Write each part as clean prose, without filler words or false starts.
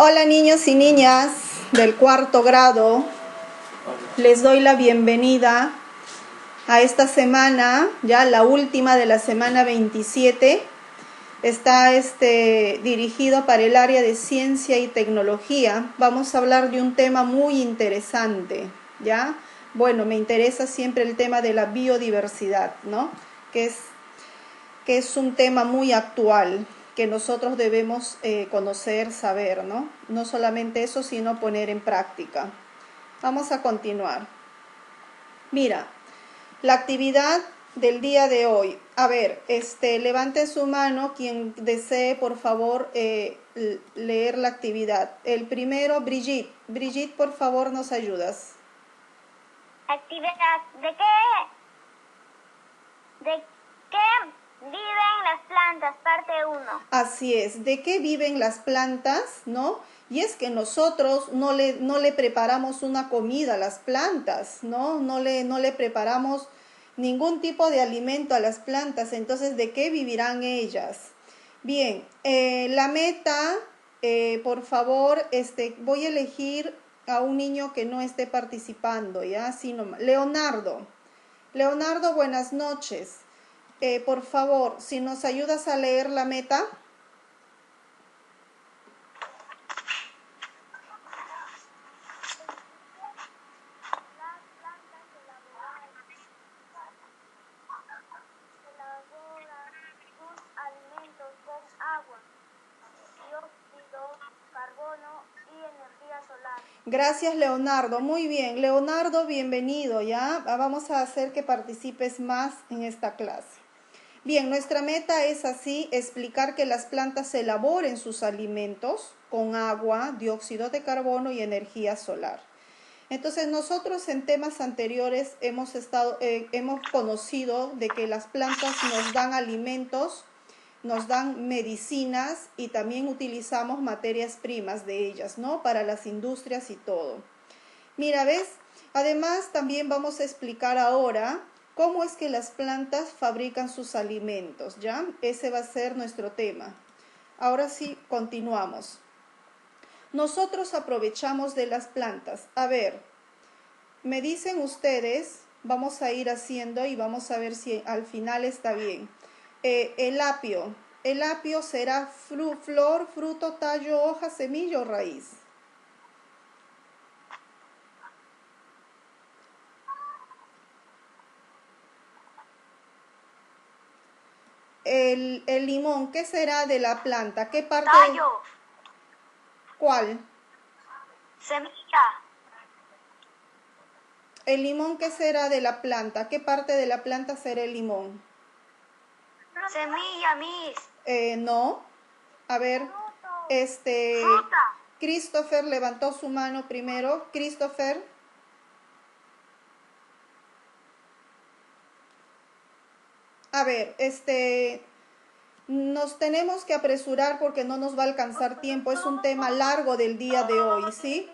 Hola niños y niñas del cuarto grado, les doy la bienvenida a esta semana, ya la última de la semana 27. Está dirigido para el área de ciencia y tecnología. Vamos a hablar de un tema muy interesante, ¿ya? Bueno, me interesa siempre el tema de la biodiversidad, ¿no? Que es un tema muy actual, que nosotros debemos conocer, saber, ¿no? No solamente eso, sino poner en práctica. Vamos a continuar. Mira, la actividad del día de hoy. A ver, levante su mano quien desee, por favor, leer la actividad. El primero, Brigitte. Brigitte, por favor, nos ayudas. Actividad. ¿De qué viven las plantas? Parte 1. Así es, ¿de qué viven las plantas, no? Y es que nosotros no le preparamos una comida a las plantas, ¿no? No le preparamos ningún tipo de alimento a las plantas, entonces, ¿de qué vivirán ellas? Bien, la meta, por favor, voy a elegir a un niño que no esté participando, ¿ya? Así nomás. Leonardo. Leonardo, buenas noches. Por favor, si nos ayudas a leer la meta. Las plantas elaboran sus alimentos con agua, dióxido, carbono y energía solar. Gracias, Leonardo. Muy bien. Leonardo, bienvenido, ¿ya? Vamos a hacer que participes más en esta clase. Bien, nuestra meta es así, explicar que las plantas elaboren sus alimentos con agua, dióxido de carbono y energía solar. Entonces, nosotros en temas anteriores hemos conocido de que las plantas nos dan alimentos, nos dan medicinas y también utilizamos materias primas de ellas, ¿no? Para las industrias y todo. Mira, ¿ves? Además, también vamos a explicar ahora cómo es que las plantas fabrican sus alimentos, ¿ya? Ese va a ser nuestro tema. Ahora sí, continuamos. Nosotros aprovechamos de las plantas. A ver, me dicen ustedes, vamos a ir haciendo y vamos a ver si al final está bien. El apio. El apio será flor, fruto, tallo, hoja, semilla o raíz. El limón, ¿qué será de la planta? ¿Qué parte? Tallo. ¿Cuál? Semilla. El limón, ¿qué será de la planta? ¿Qué parte de la planta será el limón? Semilla, Miss. No. A ver, Fruta. Christopher levantó su mano primero. Christopher. A ver, nos tenemos que apresurar porque no nos va a alcanzar tiempo. Es un tema largo del día de hoy, ¿sí?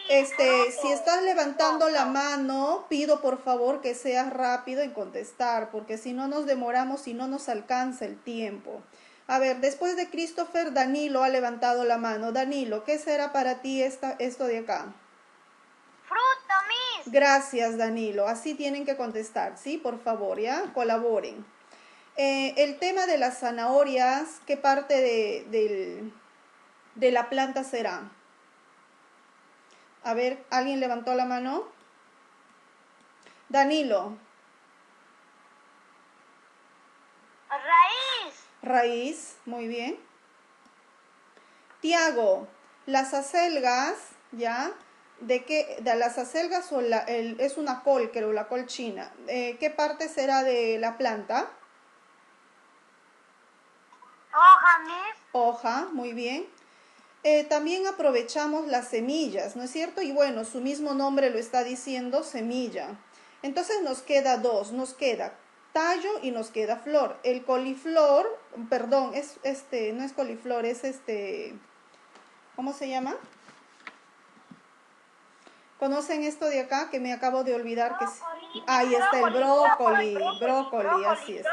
Si estás levantando la mano, pido por favor que seas rápido en contestar, porque si no nos demoramos y no nos alcanza el tiempo. A ver, después de Christopher, Danilo ha levantado la mano. Danilo, ¿qué será para ti esto de acá? Fruta, Miss. Gracias, Danilo. Así tienen que contestar, ¿sí? Por favor, ¿ya? Colaboren. El tema de las zanahorias, ¿qué parte de la planta será? A ver, ¿alguien levantó la mano? Danilo. Raíz. Raíz, muy bien. Tiago, las acelgas, ¿ya? ¿De las acelgas o es una col, creo, la col china? ¿Qué parte será de la planta? Hoja, Miss. Hoja, muy bien. También aprovechamos las semillas, ¿no es cierto? Y bueno, su mismo nombre lo está diciendo, semilla. Entonces nos queda dos, nos queda tallo y nos queda flor. El coliflor, perdón, no es coliflor, es ¿cómo se llama? ¿Conocen esto de acá que me acabo de olvidar? Ahí está el brócoli, así es.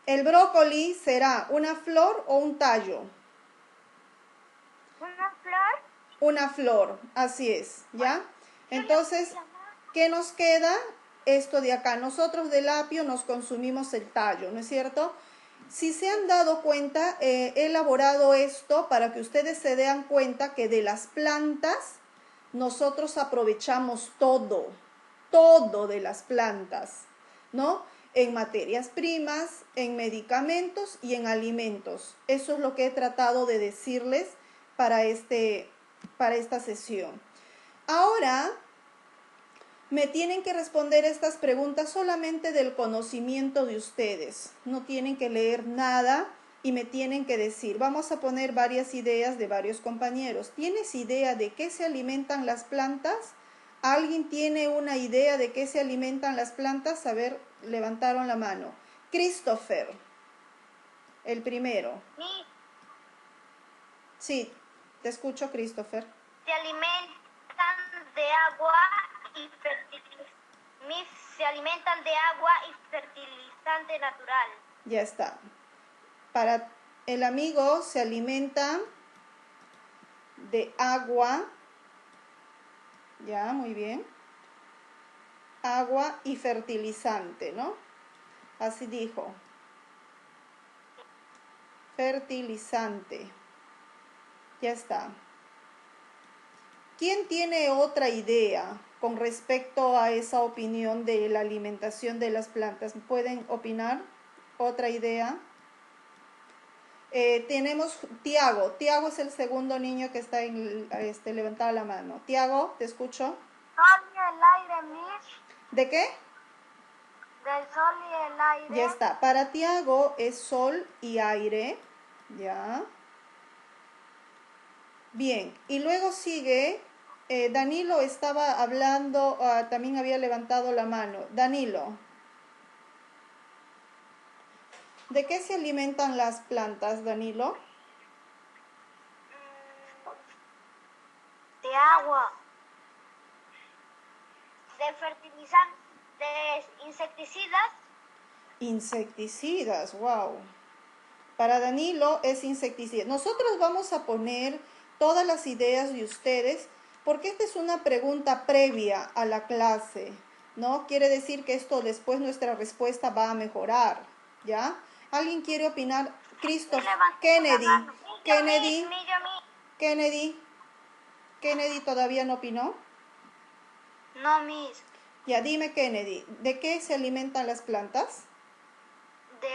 El brócoli será una flor o un tallo. Una flor. Una flor, así es, ¿ya? Entonces, ¿qué nos queda? Esto de acá. Nosotros del apio nos consumimos el tallo, ¿no es cierto? Si se han dado cuenta, he elaborado esto para que ustedes se den cuenta que de las plantas nosotros aprovechamos todo, todo de las plantas, ¿no? En materias primas, en medicamentos y en alimentos. Eso es lo que he tratado de decirles para esta sesión. Ahora me tienen que responder estas preguntas solamente del conocimiento de ustedes. No tienen que leer nada y me tienen que decir. Vamos a poner varias ideas de varios compañeros. ¿Tienes idea de qué se alimentan las plantas? ¿Alguien tiene una idea de qué se alimentan las plantas? A ver, levantaron la mano. Christopher, el primero. Miss, Sí, te escucho, Christopher. se alimentan de agua y Miss, se alimentan de agua y fertilizante natural. Ya está. Para el amigo se alimenta de agua. Ya, muy bien. Agua y fertilizante, ¿no? Así dijo. Fertilizante. Ya está. ¿Quién tiene otra idea con respecto a esa opinión de la alimentación de las plantas? ¿Pueden opinar? ¿Otra idea? Tenemos Tiago. Tiago es el segundo niño que está levantado la mano. Tiago, te escucho. Sol y el aire, Miss. ¿De qué? Del sol y el aire. Ya está. Para Tiago es sol y aire. Ya. Bien. Y luego sigue. Danilo estaba hablando, también había levantado la mano. Danilo. ¿De qué se alimentan las plantas, Danilo? De agua. De fertilizantes, de insecticidas. Insecticidas, wow. Para Danilo es insecticida. Nosotros vamos a poner todas las ideas de ustedes porque esta es una pregunta previa a la clase, ¿no? Quiere decir que esto después nuestra respuesta va a mejorar, ¿ya? ¿Alguien quiere opinar? Christoph, Kennedy, Kennedy todavía no opinó. No, Miss. Ya, dime, Kennedy, ¿de qué se alimentan las plantas? De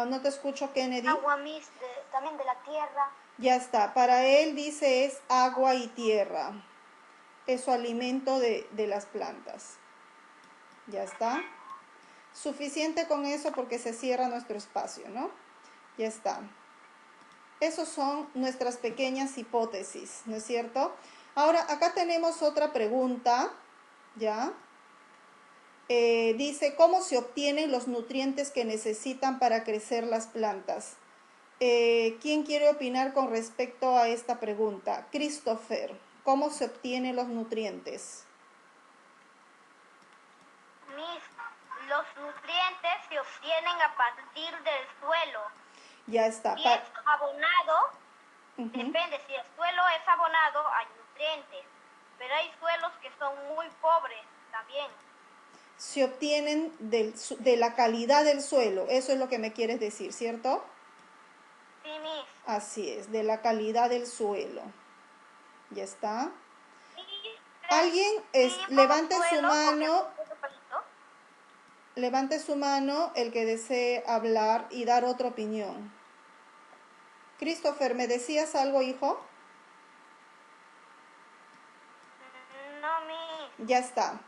No te escucho, Kennedy. agua, Miss. También de la tierra. Ya está, para él dice es agua y tierra. Es su alimento de las plantas. Ya está. Suficiente con eso porque se cierra nuestro espacio, ¿no? Ya está. Esas son nuestras pequeñas hipótesis, ¿no es cierto? Ahora, acá tenemos otra pregunta, ¿ya? Dice, ¿cómo se obtienen los nutrientes que necesitan para crecer las plantas? ¿Quién quiere opinar con respecto a esta pregunta? Christopher, ¿cómo se obtienen los nutrientes? Miss, los nutrientes se obtienen a partir del suelo. Ya está. Si es abonado, depende, si el suelo es abonado, hay nutrientes, pero hay suelos que son muy pobres también. Se obtienen de la calidad del suelo, eso es lo que me quieres decir, ¿cierto? Sí, Miss. Así es, de la calidad del suelo. ¿Ya está? Sí, Alguien levante su mano. Levante su mano el que desee hablar y dar otra opinión. Christopher, ¿me decías algo, hijo? No, Miss. Ya está.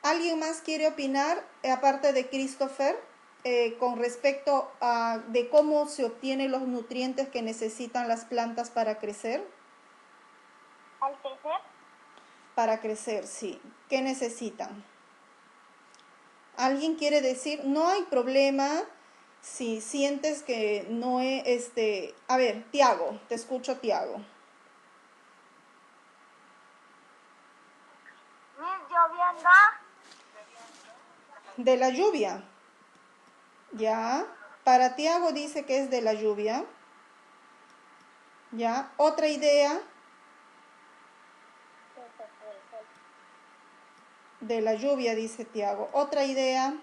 ¿Alguien más quiere opinar, aparte de Christopher, con respecto a de cómo se obtienen los nutrientes que necesitan las plantas para crecer? ¿Al crecer? Para crecer, sí. ¿Qué necesitan? ¿Alguien quiere decir? No hay problema si sientes que no es A ver, Tiago, te escucho, Tiago. Miss, lloviendo. De la lluvia. Ya. Para Tiago dice que es de la lluvia. ¿Ya? Otra idea de la lluvia, dice Tiago. Otra idea,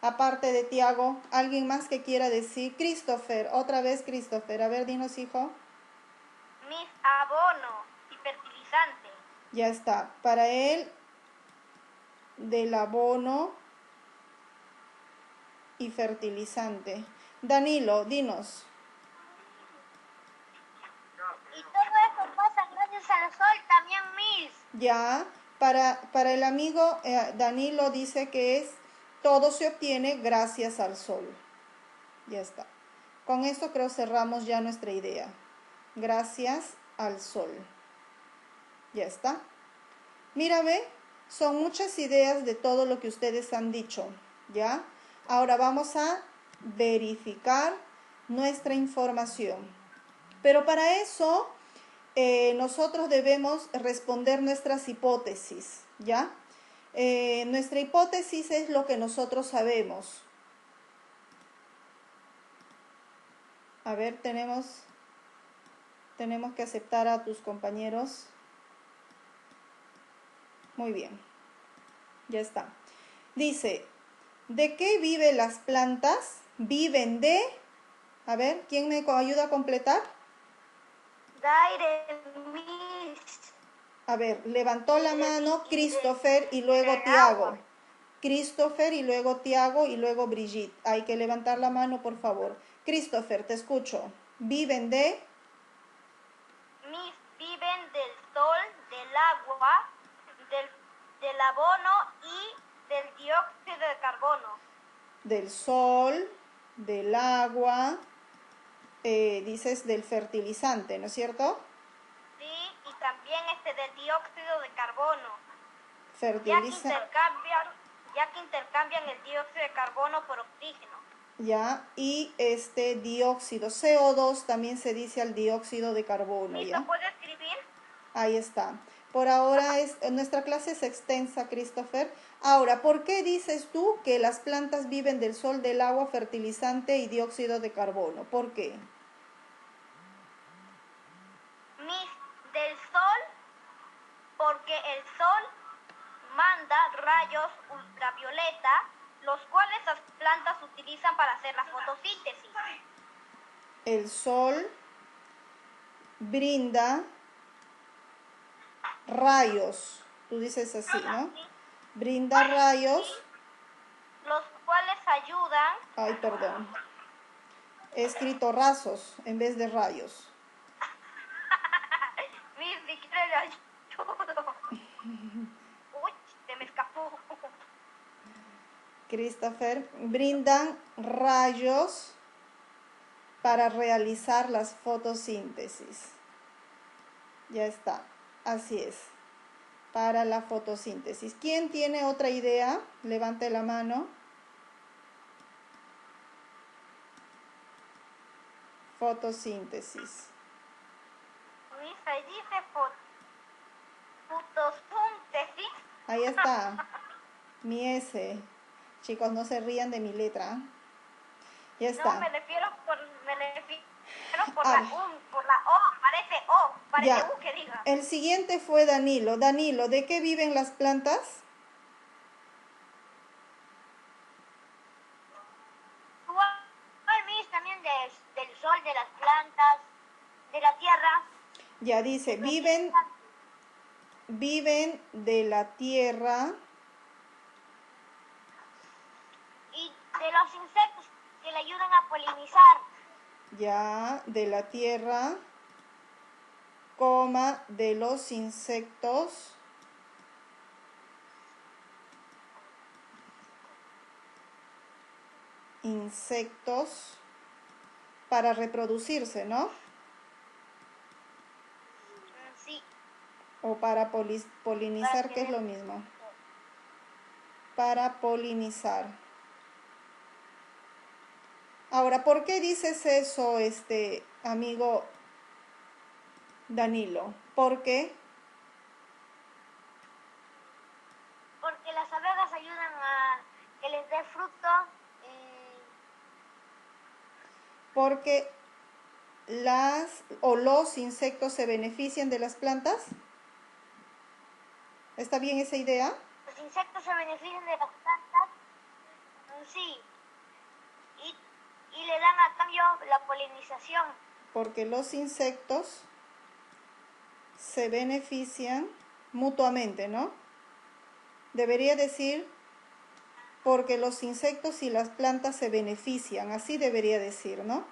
aparte de Tiago, ¿alguien más que quiera decir? Christopher, otra vez Christopher. A ver, dinos, hijo. Mis abono y fertilizante. Ya está. Para él, del abono y fertilizante. Danilo, dinos. Y todo eso pasa gracias al sol también, Miss. Ya, para el amigo Danilo dice que todo se obtiene gracias al sol. Ya está. Con esto creo cerramos ya nuestra idea. Gracias al sol. Ya está. Mira, ve, son muchas ideas de todo lo que ustedes han dicho. ¿Ya? Ahora vamos a verificar nuestra información. Pero para eso nosotros debemos responder nuestras hipótesis, ¿ya? Nuestra hipótesis es lo que nosotros sabemos. A ver, tenemos que aceptar a tus compañeros. Muy bien, ya está. Dice, ¿de qué viven las plantas? Viven de... A ver, ¿quién me ayuda a completar? Daire, Miss. A ver, levantó la mano Christopher y luego Tiago. Christopher y luego Tiago y luego Brigitte. Hay que levantar la mano, por favor. Christopher, te escucho. Viven de... Miss, viven del sol, del agua, del abono y del dióxido de carbono. Del sol, del agua, dices del fertilizante, ¿no es cierto? Sí, y también del dióxido de carbono. Fertiliza... Ya que intercambian el dióxido de carbono por oxígeno. Ya, y este dióxido, CO2 también se dice al dióxido de carbono, ¿Miss, ¿ya? lo puede escribir? Ahí está. Por ahora nuestra clase es extensa, Christopher. Ahora, ¿por qué dices tú que las plantas viven del sol, del agua, fertilizante y dióxido de carbono? ¿Por qué? Miss, del sol, porque el sol manda rayos ultravioleta, los cuales las plantas utilizan para hacer la fotosíntesis. El sol brinda rayos, tú dices así, ¿no? Brinda rayos. Los cuales ayudan. Ay, perdón. He escrito rasos en vez de rayos. Miss, si quiere le ayudo. Uy, se me escapó. Christopher, brindan rayos para realizar las fotosíntesis. Ya está, así es, para la fotosíntesis. ¿Quién tiene otra idea? Levante la mano. Fotosíntesis. Miss, ahí dice fotosíntesis. Ahí está, mi S. Chicos, no se rían de mi letra. Ya está. No, me refiero por Ah, la O, parece ya. U que diga. El siguiente fue Danilo. Danilo, ¿de qué viven las plantas? Miss, también del sol, de las plantas, de la tierra. Ya dice, viven de la tierra Y de los insectos que le ayudan a polinizar. ya, de la tierra, coma, de los insectos para reproducirse, ¿no? Sí. O para polinizar, que es lo mismo. Para polinizar. Ahora, ¿por qué dices eso, amigo Danilo? ¿Por qué? Porque las abejas ayudan a que les dé fruto. Porque las o los insectos se benefician de las plantas? ¿Está bien esa idea? Los insectos se benefician de las plantas, sí, y le dan a cambio la polinización. Porque los insectos se benefician mutuamente, ¿no? Debería decir, porque los insectos y las plantas se benefician, así debería decir, ¿no?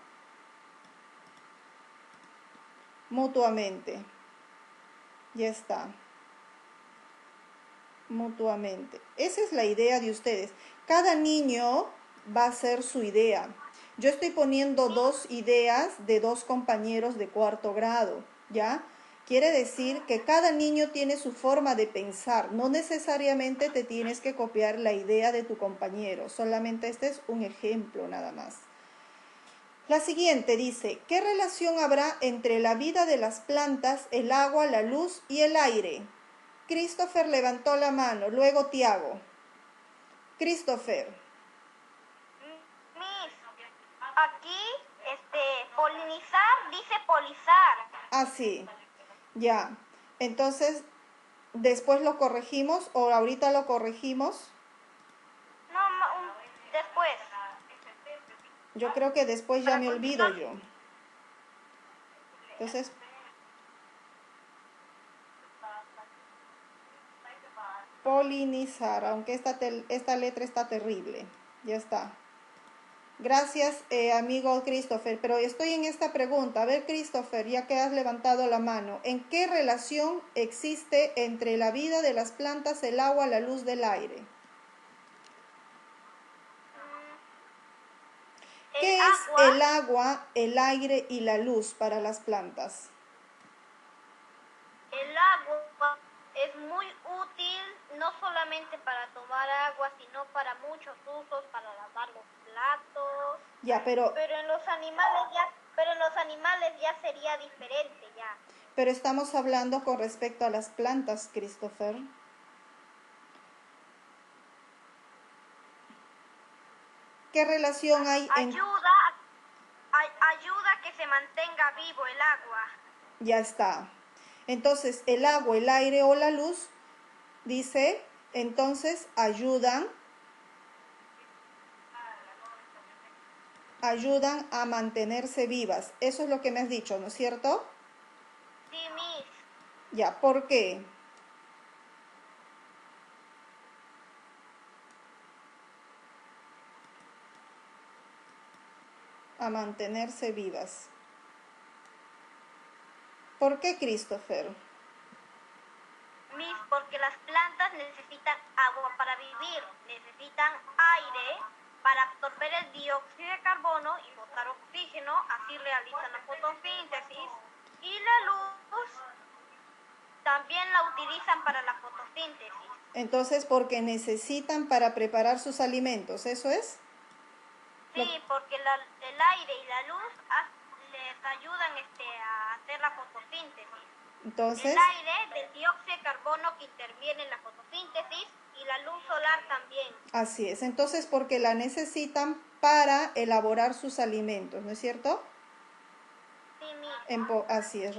Mutuamente. Ya está. Mutuamente. Esa es la idea de ustedes. Cada niño va a hacer su idea. Yo estoy poniendo dos ideas de dos compañeros de cuarto grado, ¿ya? Quiere decir que cada niño tiene su forma de pensar. No necesariamente te tienes que copiar la idea de tu compañero. Solamente este es un ejemplo nada más. La siguiente dice, ¿qué relación habrá entre la vida de las plantas, el agua, la luz y el aire? Christopher levantó la mano, luego Tiago. Christopher. Miss, aquí, polinizar dice polizar. Ah, sí, ya. Entonces, ¿después lo corregimos o ahorita lo corregimos? No, después. Yo creo que después ya Para me olvido continuar. yo. Entonces, polinizar, aunque esta letra está terrible. Ya está. Gracias, amigo Christopher, pero estoy en esta pregunta. A ver, Christopher, ya que has levantado la mano, ¿en qué relación existe entre la vida de las plantas, el agua, la luz del aire? ¿Qué es el agua, el aire y la luz para las plantas? El agua es muy útil no solamente para tomar agua, sino para muchos usos, para lavar los platos. Ya, pero en los animales ya sería diferente ya. Pero estamos hablando con respecto a las plantas, Christopher. ¿Qué relación hay ayuda a que se mantenga vivo el agua. Ya está. Entonces, el agua, el aire o la luz, dice, entonces ayudan a mantenerse vivas. Eso es lo que me has dicho, ¿no es cierto? Sí, Miss. Ya, ¿por qué? A mantenerse vivas. ¿Por qué, Christopher? Miss, porque las plantas necesitan agua para vivir, necesitan aire para absorber el dióxido de carbono y botar oxígeno, así realizan la fotosíntesis. Y la luz también la utilizan para la fotosíntesis. Entonces, porque necesitan para preparar sus alimentos, ¿eso es? Sí, porque el aire y la luz les ayudan a hacer la fotosíntesis. Entonces, el aire del dióxido de carbono que interviene en la fotosíntesis y la luz solar también. Así es. Entonces, porque la necesitan para elaborar sus alimentos, ¿no es cierto? Sí, mismo. Así es,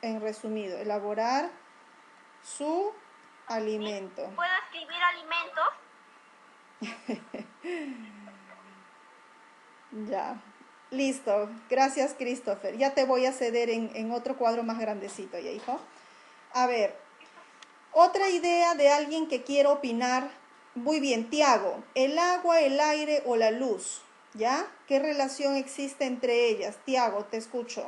en resumido, elaborar su alimento. ¿Puedo escribir alimentos? Ya, listo. Gracias, Christopher. Ya te voy a ceder en otro cuadro más grandecito, ¿ya, hijo? A ver, otra idea de alguien que quiera opinar. Muy bien, Tiago. El agua, el aire o la luz, ¿ya? ¿Qué relación existe entre ellas? Tiago, te escucho.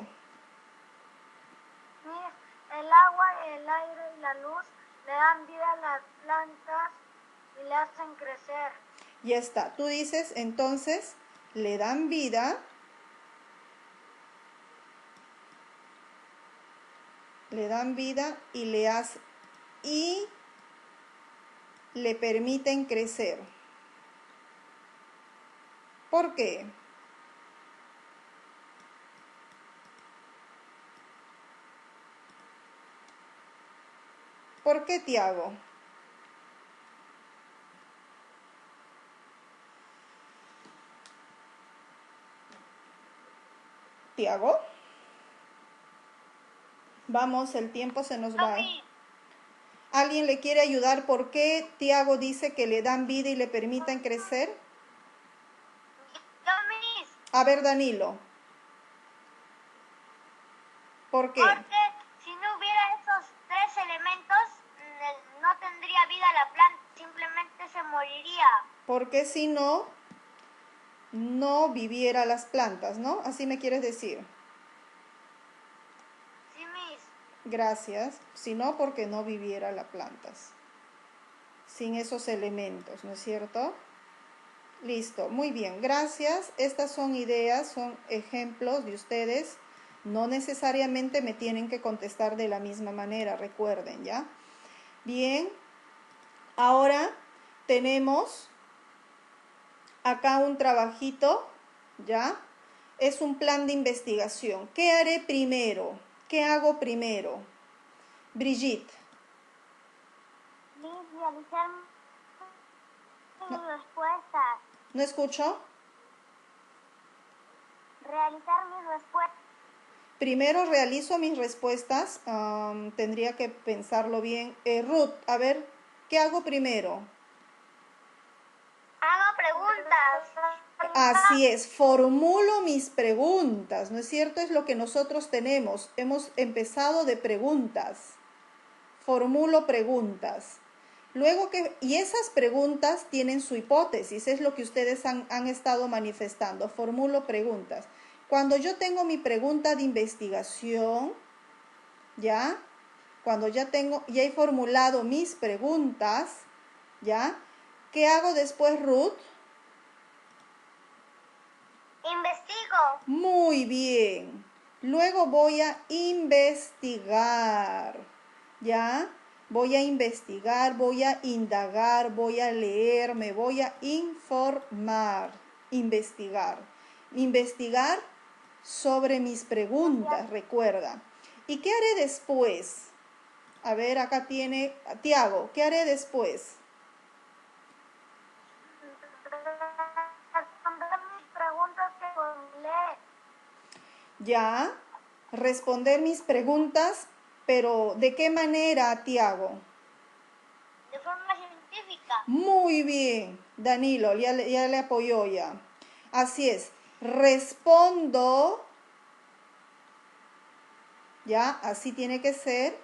El agua, el aire y la luz le dan vida a las plantas y le hacen crecer. Ya está. Tú dices, entonces, le dan vida. Le dan vida y le permiten crecer. ¿Por qué? ¿Por qué, Tiago? Tiago. Vamos, el tiempo se nos va. Miss. ¿Alguien le quiere ayudar? ¿Por qué Tiago dice que le dan vida y le permiten crecer? Yo, Miss. A ver, Danilo. ¿Por qué? Porque si no hubiera esos tres elementos, no tendría vida la planta, simplemente se moriría. Porque si no, no viviera las plantas, ¿no? Así me quieres decir. Sí, Miss. Gracias. Si no, porque no viviera las plantas. Sin esos elementos, ¿no es cierto? Listo, muy bien, gracias. Estas son ideas, son ejemplos de ustedes. No necesariamente me tienen que contestar de la misma manera, recuerden, ¿ya? Bien, ahora tenemos acá un trabajito, ¿ya? Es un plan de investigación. ¿Qué haré primero? ¿Qué hago primero? Brigitte. Miss, realizar mis No. respuestas. ¿No escucho? Realizar mis respuestas. Primero realizo mis respuestas. Tendría que pensarlo bien. Ruth, a ver, ¿qué hago primero? Hago preguntas. Así es, formulo mis preguntas, ¿no es cierto? Es lo que nosotros tenemos. Hemos empezado de preguntas. Formulo preguntas. Y esas preguntas tienen su hipótesis, es lo que ustedes han estado manifestando. Formulo preguntas. Cuando yo tengo mi pregunta de investigación, ¿ya? Cuando ya he formulado mis preguntas, ¿ya? ¿Qué hago después, Ruth? Investigo. Muy bien. Luego voy a investigar, ¿ya? Voy a investigar, voy a indagar, voy a leer, me voy a informar. Investigar. Investigar sobre mis preguntas, recuerda. ¿Y qué haré después? A ver, acá tiene Tiago. ¿Qué haré después? Responder mis preguntas que formulé. Ya, responder mis preguntas, pero ¿de qué manera, Tiago? De forma científica. Muy bien, Danilo, ya le apoyó ya. Así es, respondo, ya, así tiene que ser,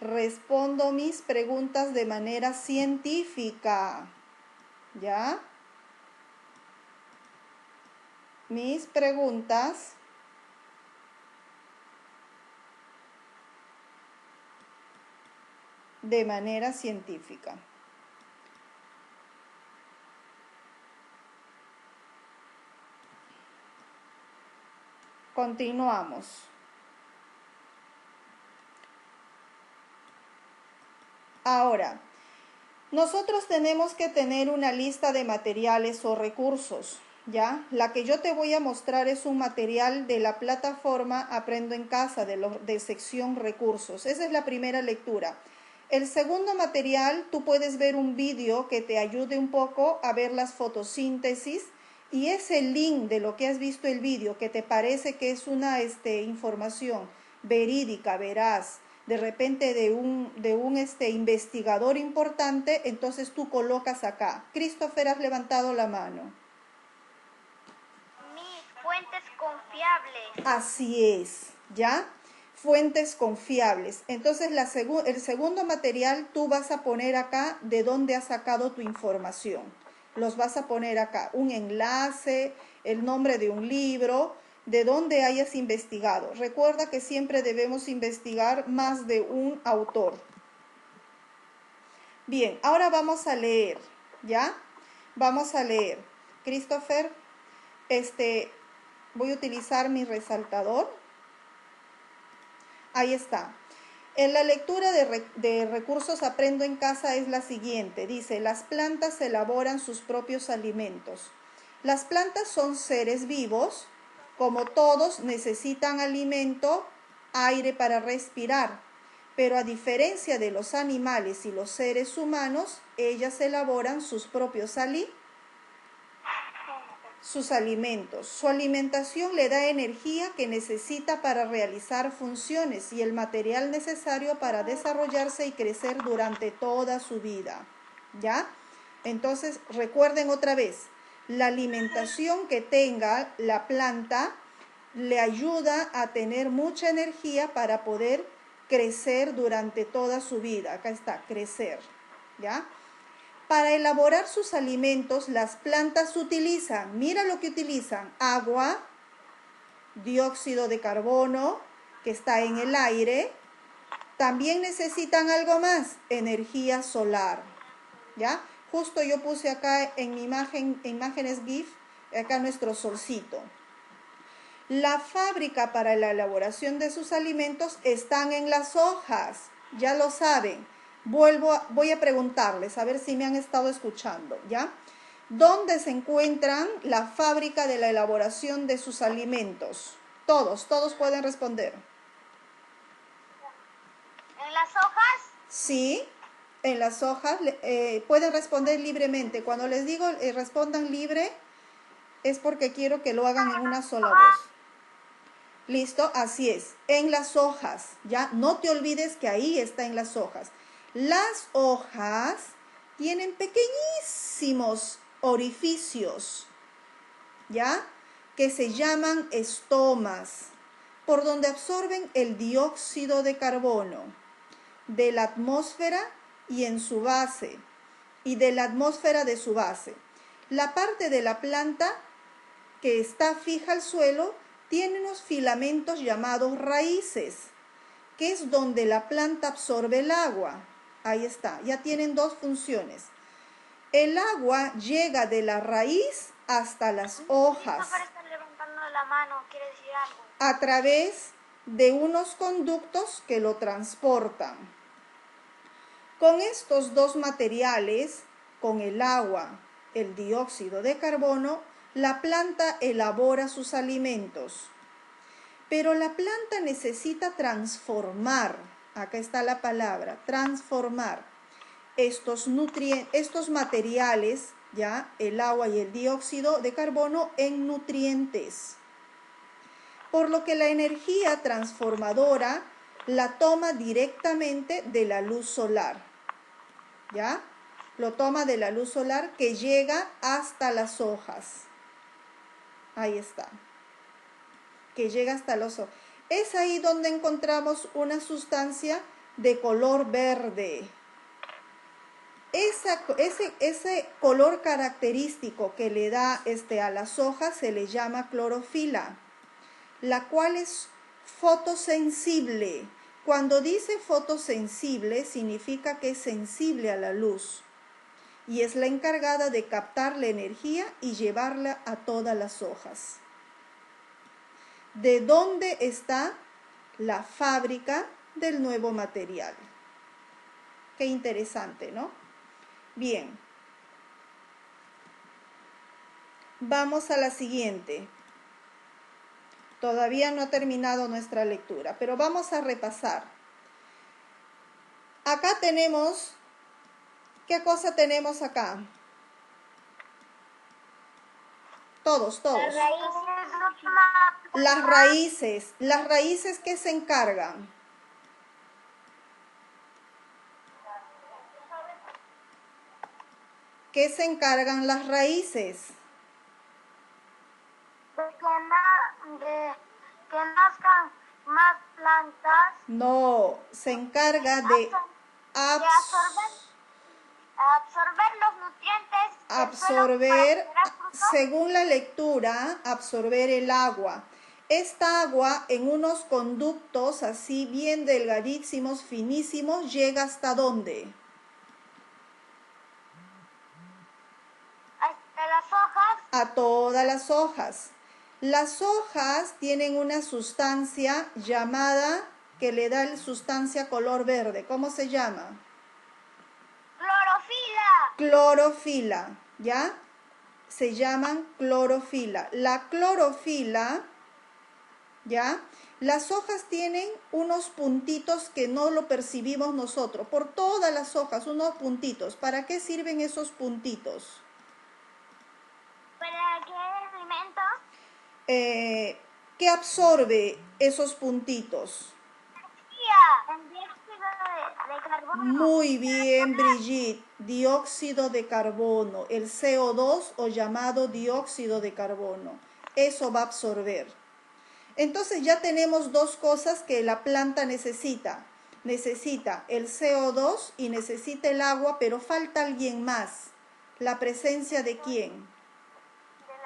respondo mis preguntas de manera científica, ¿ya? Mis preguntas de manera científica. Continuamos. Ahora, nosotros tenemos que tener una lista de materiales o recursos, ¿ya? La que yo te voy a mostrar es un material de la plataforma Aprendo en Casa, de sección recursos. Esa es la primera lectura. El segundo material, tú puedes ver un vídeo que te ayude un poco a ver las fotosíntesis y ese link de lo que has visto el vídeo que te parece que es una información verídica, veraz, de repente de un investigador importante, entonces tú colocas acá. Christopher, has levantado la mano. Mis fuentes confiables. Así es, ¿ya? Fuentes confiables. Entonces el segundo material tú vas a poner acá de dónde has sacado tu información. Los vas a poner acá, un enlace, el nombre de un libro, de dónde hayas investigado. Recuerda que siempre debemos investigar más de un autor. Bien, ahora vamos a leer, ¿ya? Vamos a leer. Christopher, voy a utilizar mi resaltador. Ahí está. En la lectura de recursos Aprendo en Casa es la siguiente. Dice, las plantas elaboran sus propios alimentos. Las plantas son seres vivos. Como todos, necesitan alimento, aire para respirar. Pero a diferencia de los animales y los seres humanos, ellas elaboran sus propios alimentos. sus alimentos. Su alimentación le da energía que necesita para realizar funciones y el material necesario para desarrollarse y crecer durante toda su vida. ¿Ya? Entonces, recuerden otra vez, la alimentación que tenga la planta le ayuda a tener mucha energía para poder crecer durante toda su vida. Acá está, crecer. ¿Ya? Para elaborar sus alimentos, las plantas utilizan, mira lo que utilizan, agua, dióxido de carbono, que está en el aire. También necesitan algo más, energía solar. ¿Ya? Justo yo puse acá en mi imágenes GIF, acá nuestro solcito. La fábrica para la elaboración de sus alimentos están en las hojas, ya lo saben. Voy a preguntarles, a ver si me han estado escuchando, ¿ya? ¿Dónde se encuentran la fábrica de la elaboración de sus alimentos? Todos pueden responder. ¿En las hojas? Sí, en las hojas. Pueden responder libremente. Cuando les digo respondan libre, es porque quiero que lo hagan en una sola voz. ¿Listo? Así es, en las hojas, ¿ya? No te olvides que ahí está en las hojas. Las hojas tienen pequeñísimos orificios, ¿ya? Que se llaman estomas, por donde absorben el dióxido de carbono de la atmósfera y en su base, y de la atmósfera de su base. La parte de la planta que está fija al suelo tiene unos filamentos llamados raíces, que es donde la planta absorbe el agua. Ahí está, ya tienen dos funciones. El agua llega de la raíz hasta las hojas. Estar levantando la mano, quiere decir algo. A través de unos conductos que lo transportan. Con estos dos materiales, con el agua, el dióxido de carbono, la planta elabora sus alimentos. Pero la planta necesita transformar, acá está la palabra, transformar estos materiales, ya, el agua y el dióxido de carbono, en nutrientes. Por lo que la energía transformadora la toma directamente de la luz solar, ¿ya? Lo toma de la luz solar que llega hasta las hojas. Ahí está. Que llega hasta los ojos. Es ahí donde encontramos una sustancia de color verde. Ese color característico que le da a las hojas se le llama clorofila, la cual es fotosensible. Cuando dice fotosensible, significa que es sensible a la luz y es la encargada de captar la energía y llevarla a todas las hojas. ¿De dónde está la fábrica del nuevo material? Qué interesante, ¿no? Bien. Vamos a la siguiente. Todavía no ha terminado nuestra lectura, pero vamos a repasar. Acá tenemos, ¿qué cosa tenemos acá? Todos. Las raíces ¿qué se encargan? ¿Qué se encargan las raíces? De que nazcan más plantas. No, se encarga de absorber los nutrientes. Absorber, según la lectura, absorber el agua. Esta agua en unos conductos así bien delgadísimos, finísimos, llega ¿hasta dónde? Hasta las hojas. A todas las hojas. Las hojas tienen una sustancia llamada, que le da la sustancia color verde. ¿Cómo se llama? Clorofila. Clorofila, ¿ya? Se llaman clorofila. La clorofila, ¿ya? Las hojas tienen unos puntitos que no lo percibimos nosotros. Por todas las hojas, unos puntitos. ¿Para qué sirven esos puntitos? Para que ¿qué absorbe esos puntitos? El dióxido de carbono. Muy bien, Brigitte. Dióxido de carbono, el CO2 o llamado dióxido de carbono. Eso va a absorber. Entonces ya tenemos dos cosas que la planta necesita. Necesita el CO2 y necesita el agua, pero falta alguien más. ¿La presencia de quién?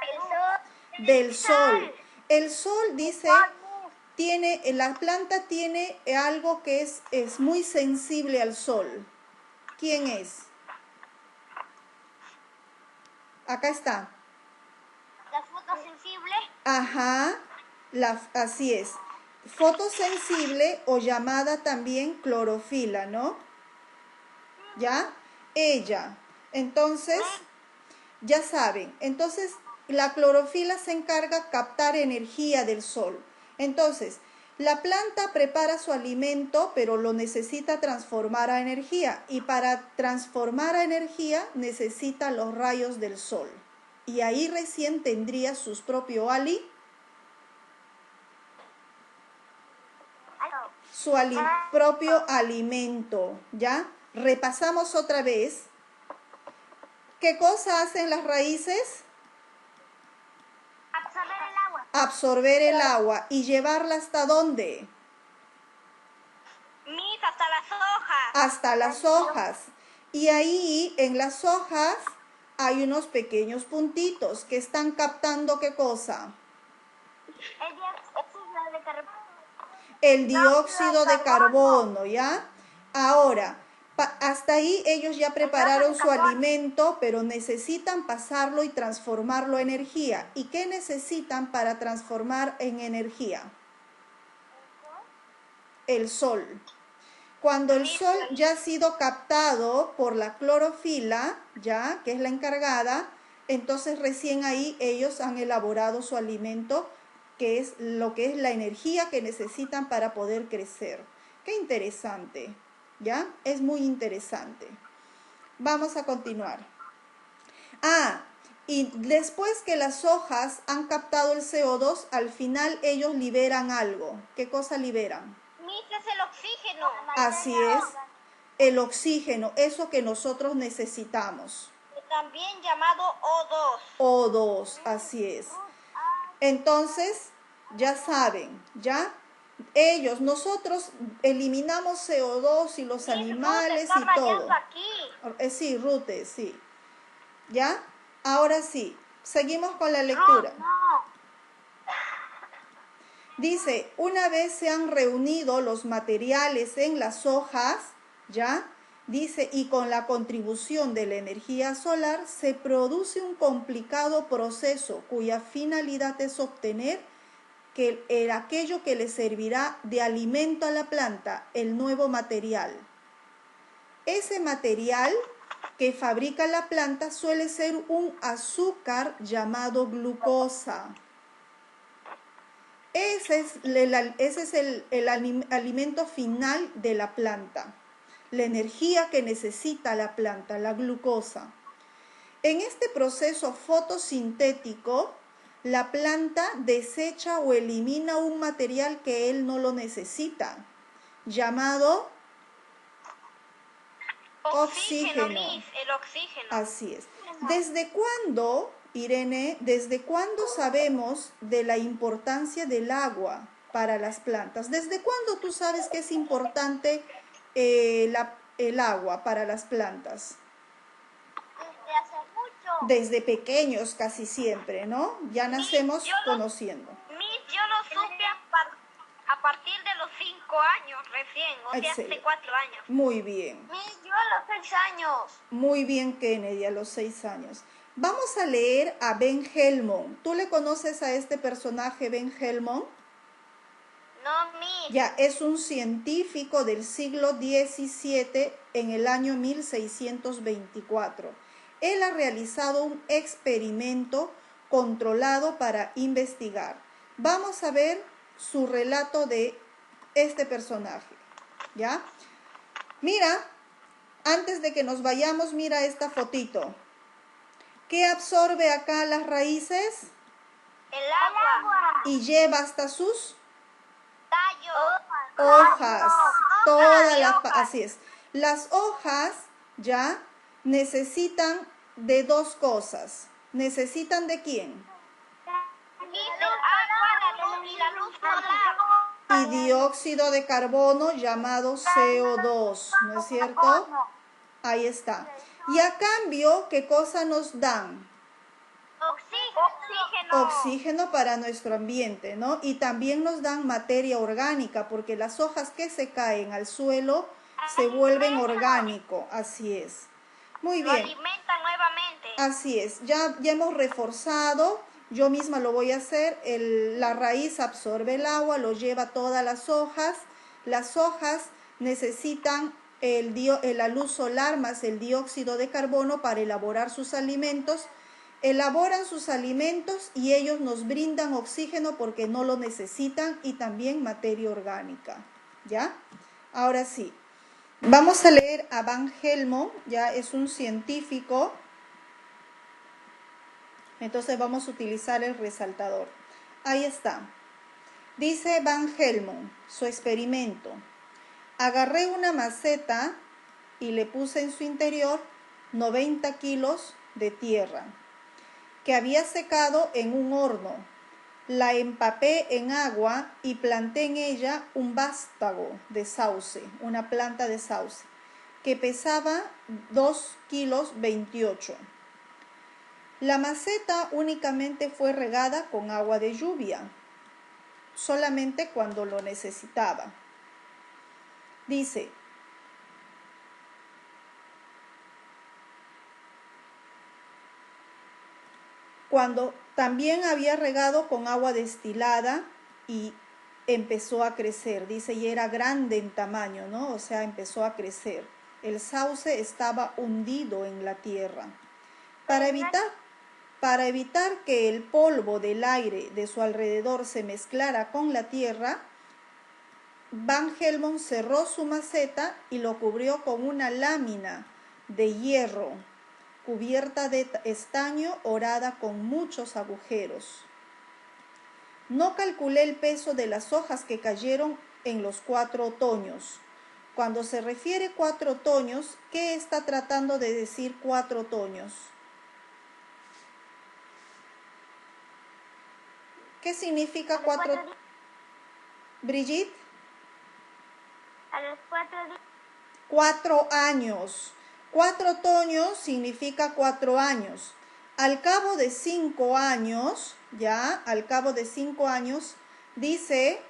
El sol. Del sol. El sol dice, la planta tiene algo que es muy sensible al sol. ¿Quién es? Acá está. La fotosensible. Ajá, así es. Fotosensible o llamada también clorofila, ¿no? ¿Ya? Ella. Entonces, ya saben, entonces la clorofila se encarga de captar energía del sol. Entonces, la planta prepara su alimento, pero lo necesita transformar a energía. Y para transformar a energía necesita los rayos del sol. Y ahí recién tendría su propio propio alimento. ¿Ya? Repasamos otra vez. ¿Qué cosa hacen las raíces? Absorber el agua. Absorber el agua y llevarla ¿hasta dónde? Hasta las hojas. Hasta las hojas. Y ahí en las hojas hay unos pequeños puntitos que están captando ¿qué cosa? El dióxido de carbono. El dióxido de carbono, ¿ya? Ahora, hasta ahí ellos ya prepararon su alimento, pero necesitan pasarlo y transformarlo en energía. ¿Y qué necesitan para transformar en energía? El sol. Cuando el sol ya ha sido captado por la clorofila, ya, que es la encargada, entonces recién ahí ellos han elaborado su alimento, que es lo que es la energía que necesitan para poder crecer. Qué interesante, ¿ya? Es muy interesante. Vamos a continuar. Y después que las hojas han captado el CO2, al final ellos liberan algo. ¿Qué cosa liberan? Es el oxígeno. Así es, el oxígeno, eso que nosotros necesitamos. También llamado O2. O2, así es. Entonces, ya saben, ¿ya? Nosotros eliminamos CO2 y los animales y todo. Aquí. Sí, Rute, sí. ¿Ya? Ahora sí, seguimos con la lectura. Dice, una vez se han reunido los materiales en las hojas, ¿ya? Dice, y con la contribución de la energía solar se produce un complicado proceso cuya finalidad es obtener aquello que le servirá de alimento a la planta, el nuevo material. Ese material que fabrica la planta suele ser un azúcar llamado glucosa. Ese es el alimento final de la planta, la energía que necesita la planta, la glucosa. En este proceso fotosintético, la planta desecha o elimina un material que él no lo necesita, llamado oxígeno. El oxígeno. Así es. ¿Desde cuándo, Irene, desde cuándo sabemos de la importancia del agua para las plantas? ¿Desde cuándo tú sabes que es importante el agua para las plantas? Desde hace mucho. Desde pequeños casi siempre, ¿no? Ya nacemos conociendo. Yo lo supe a partir de los 5 años recién, o sea, hace 4 años. Muy bien. Yo a los 6 años. Muy bien, Kennedy, a los 6 años. Vamos a leer a Ben Helmont. ¿Tú le conoces a este personaje, Ben Helmont? No, Miss. Ya, es un científico del siglo XVII en el año 1624. Él ha realizado un experimento controlado para investigar. Vamos a ver su relato de este personaje, ¿ya? Mira, antes de que nos vayamos, mira esta fotito. ¿Qué absorbe acá las raíces? El agua. y lleva hasta sus Tallos. hojas. Así es. Las hojas ya necesitan de dos cosas. ¿Necesitan de quién? Del agua y la luz solar. Y dióxido de carbono llamado CO2, ¿no es cierto? Ahí está. Y a cambio, ¿qué cosa nos dan? Oxígeno. Oxígeno para nuestro ambiente, ¿no? Y también nos dan materia orgánica, porque las hojas que se caen al suelo se vuelven orgánico, así es. Muy Lo bien. alimentan nuevamente. Así es, ya hemos reforzado, yo misma lo voy a hacer, la raíz absorbe el agua, lo lleva a todas las hojas necesitan la luz solar más el dióxido de carbono para elaborar sus alimentos, elaboran sus alimentos y ellos nos brindan oxígeno porque no lo necesitan y también materia orgánica, ¿ya? Ahora sí, vamos a leer a Van Helmont, ya es un científico. Entonces vamos a utilizar el resaltador. Ahí está. Dice Van Helmont, su experimento. Agarré una maceta y le puse en su interior 90 kilos de tierra que había secado en un horno. La empapé en agua y planté en ella un vástago de sauce, una planta de sauce, que pesaba 2 kilos 28. La maceta únicamente fue regada con agua de lluvia, solamente cuando lo necesitaba. Dice, cuando también había regado con agua destilada y empezó a crecer, dice, y era grande en tamaño, ¿no? O sea, empezó a crecer. El sauce estaba hundido en la tierra. Para evitar que el polvo del aire de su alrededor se mezclara con la tierra, Van Helmont cerró su maceta y lo cubrió con una lámina de hierro cubierta de estaño orada con muchos agujeros. No calculé el peso de las hojas que cayeron en los 4 otoños. Cuando se refiere 4 otoños, ¿qué está tratando de decir 4 otoños? ¿Qué significa 4? Brigitte. A los 4 días. 4 años. 4 otoños significa 4 años. Al cabo de 5 años, al cabo de 5 años, dice,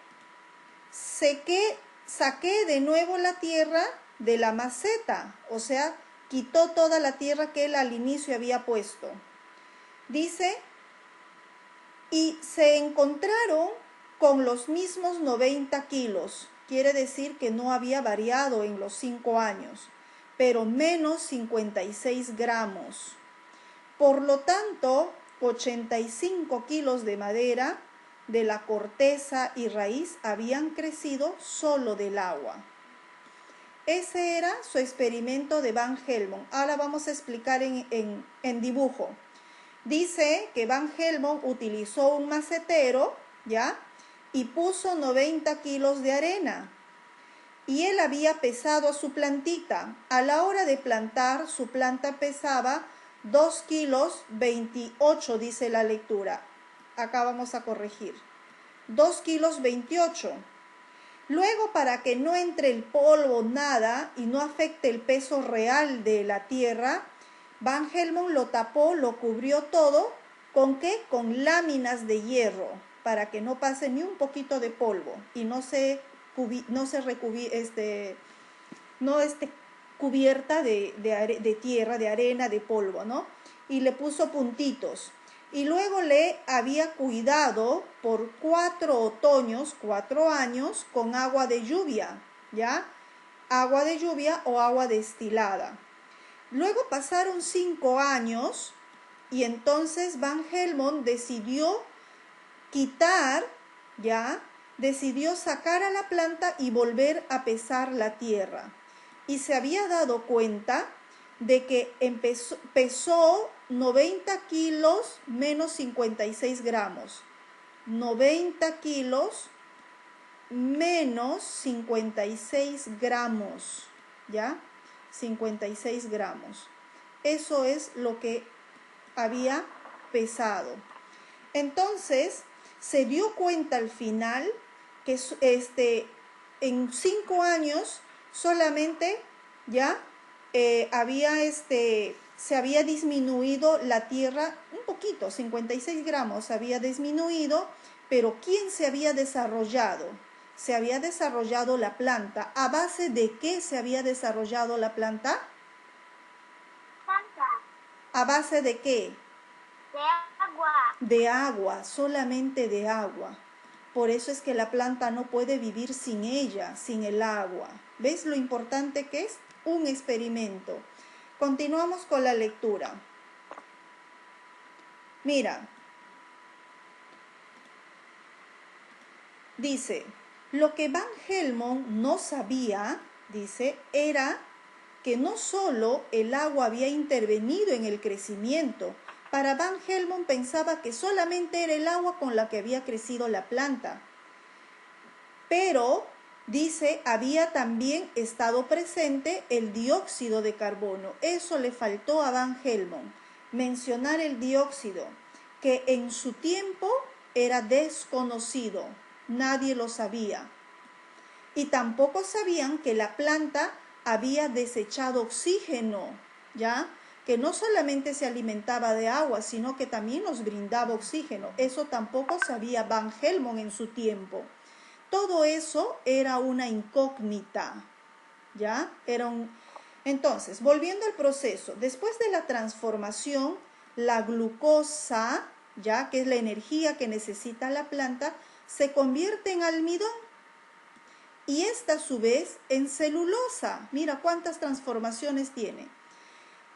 saqué de nuevo la tierra de la maceta, o sea, quitó toda la tierra que él al inicio había puesto. Dice, y se encontraron con los mismos 90 kilos. Quiere decir que no había variado en los 5 años, pero menos 56 gramos. Por lo tanto, 85 kilos de madera de la corteza y raíz habían crecido solo del agua. Ese era su experimento de Van Helmont. Ahora vamos a explicar en dibujo. Dice que Van Helmont utilizó un macetero, y puso 90 kilos de arena. Y él había pesado a su plantita. A la hora de plantar, su planta pesaba 2 kilos 28, dice la lectura. Acá vamos a corregir. 2 kilos 28. Luego, para que no entre el polvo, nada, y no afecte el peso real de la tierra, Van Helmont lo tapó, lo cubrió todo. ¿Con qué? Con láminas de hierro, para que no pase ni un poquito de polvo y no esté cubierta de tierra, de arena, de polvo, ¿no? Y le puso puntitos. Y luego le había cuidado por 4 otoños, 4 años, con agua de lluvia, Agua de lluvia o agua destilada. Luego pasaron 5 años y entonces Van Helmont decidió decidió sacar a la planta y volver a pesar la tierra. Y se había dado cuenta de que pesó 90 kilos menos 56 gramos. 90 kilos menos 56 gramos, ¿ya? 56 gramos. Eso es lo que había pesado. Entonces, se dio cuenta al final que en 5 años solamente ya se había disminuido la tierra un poquito, 56 gramos había disminuido, pero ¿quién se había desarrollado? Se había desarrollado la planta. ¿A base de qué se había desarrollado la planta? ¿A base de qué? De agua. De agua, solamente de agua. Por eso es que la planta no puede vivir sin ella, sin el agua. ¿Ves lo importante que es? Un experimento. Continuamos con la lectura. Mira. Dice, lo que Van Helmont no sabía, dice, era que no solo el agua había intervenido en el crecimiento. Para Van Helmont pensaba que solamente era el agua con la que había crecido la planta. Pero, dice, había también estado presente el dióxido de carbono. Eso le faltó a Van Helmont, mencionar el dióxido, que en su tiempo era desconocido. Nadie lo sabía. Y tampoco sabían que la planta había desechado oxígeno, ¿ya? Que no solamente se alimentaba de agua, sino que también nos brindaba oxígeno. Eso tampoco sabía Van Helmont en su tiempo. Todo eso era una incógnita, ¿ya? Entonces, volviendo al proceso, después de la transformación, la glucosa, ¿ya? Que es la energía que necesita la planta, se convierte en almidón y esta a su vez en celulosa. Mira cuántas transformaciones tiene.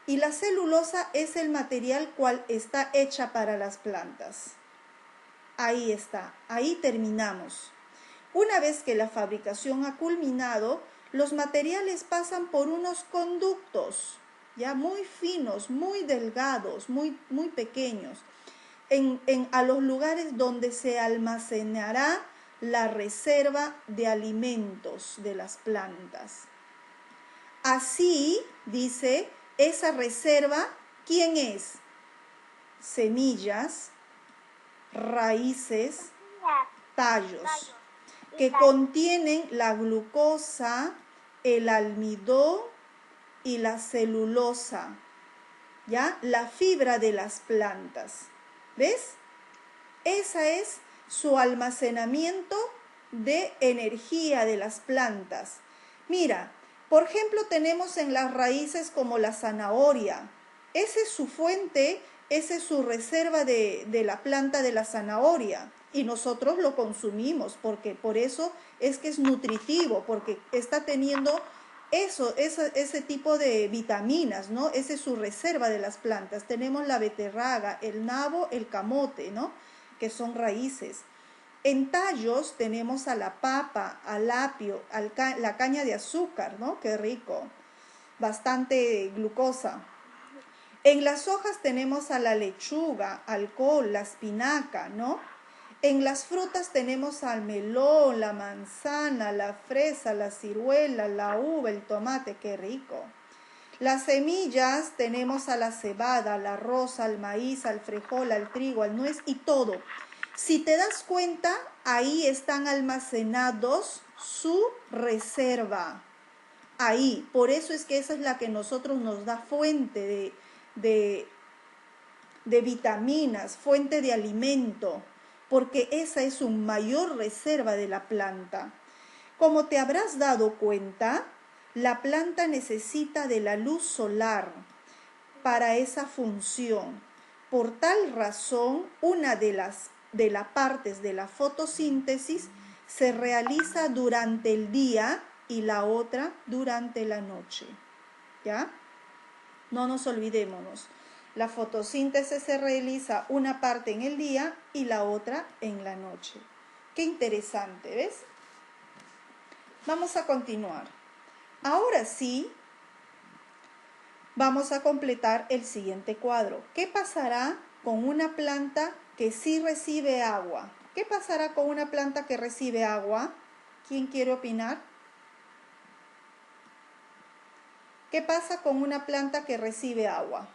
Y la celulosa es el material cual está hecha para las plantas. Ahí está, ahí terminamos. Una vez que la fabricación ha culminado, los materiales pasan por unos conductos, ya muy finos, muy delgados, muy pequeños, a los lugares donde se almacenará la reserva de alimentos de las plantas. Así, dice, esa reserva, ¿quién es? Semillas, raíces, tallos, que contienen la glucosa, el almidón y la celulosa, ¿ya? La fibra de las plantas. ¿Ves? Ese es su almacenamiento de energía de las plantas. Mira, por ejemplo, tenemos en las raíces como la zanahoria. Esa es su fuente, esa es su reserva de la planta de la zanahoria. Y nosotros lo consumimos, porque por eso es que es nutritivo, porque está teniendo ese tipo de vitaminas, ¿no? Esa es su reserva de las plantas. Tenemos la beterraga, el nabo, el camote, ¿no? Que son raíces. En tallos tenemos a la papa, al apio, la caña de azúcar, ¿no? Qué rico, bastante glucosa. En las hojas tenemos a la lechuga, al col, la espinaca, ¿no? En las frutas tenemos al melón, la manzana, la fresa, la ciruela, la uva, el tomate, qué rico. Las semillas tenemos a la cebada, al arroz, al maíz, al frijol, al trigo, al nuez y todo. Si te das cuenta, ahí están almacenados su reserva. Ahí, por eso es que esa es la que nosotros nos da fuente de vitaminas, fuente de alimento, porque esa es su mayor reserva de la planta. Como te habrás dado cuenta, la planta necesita de la luz solar para esa función. Por tal razón, una de las partes de la fotosíntesis se realiza durante el día y la otra durante la noche. ¿Ya? No nos olvidémonos. La fotosíntesis se realiza una parte en el día y la otra en la noche. Qué interesante, ¿ves? Vamos a continuar. Ahora sí, vamos a completar el siguiente cuadro. ¿Qué pasará con una planta que sí recibe agua? ¿Qué pasará con una planta que recibe agua? ¿Quién quiere opinar? ¿Qué pasa con una planta que recibe agua?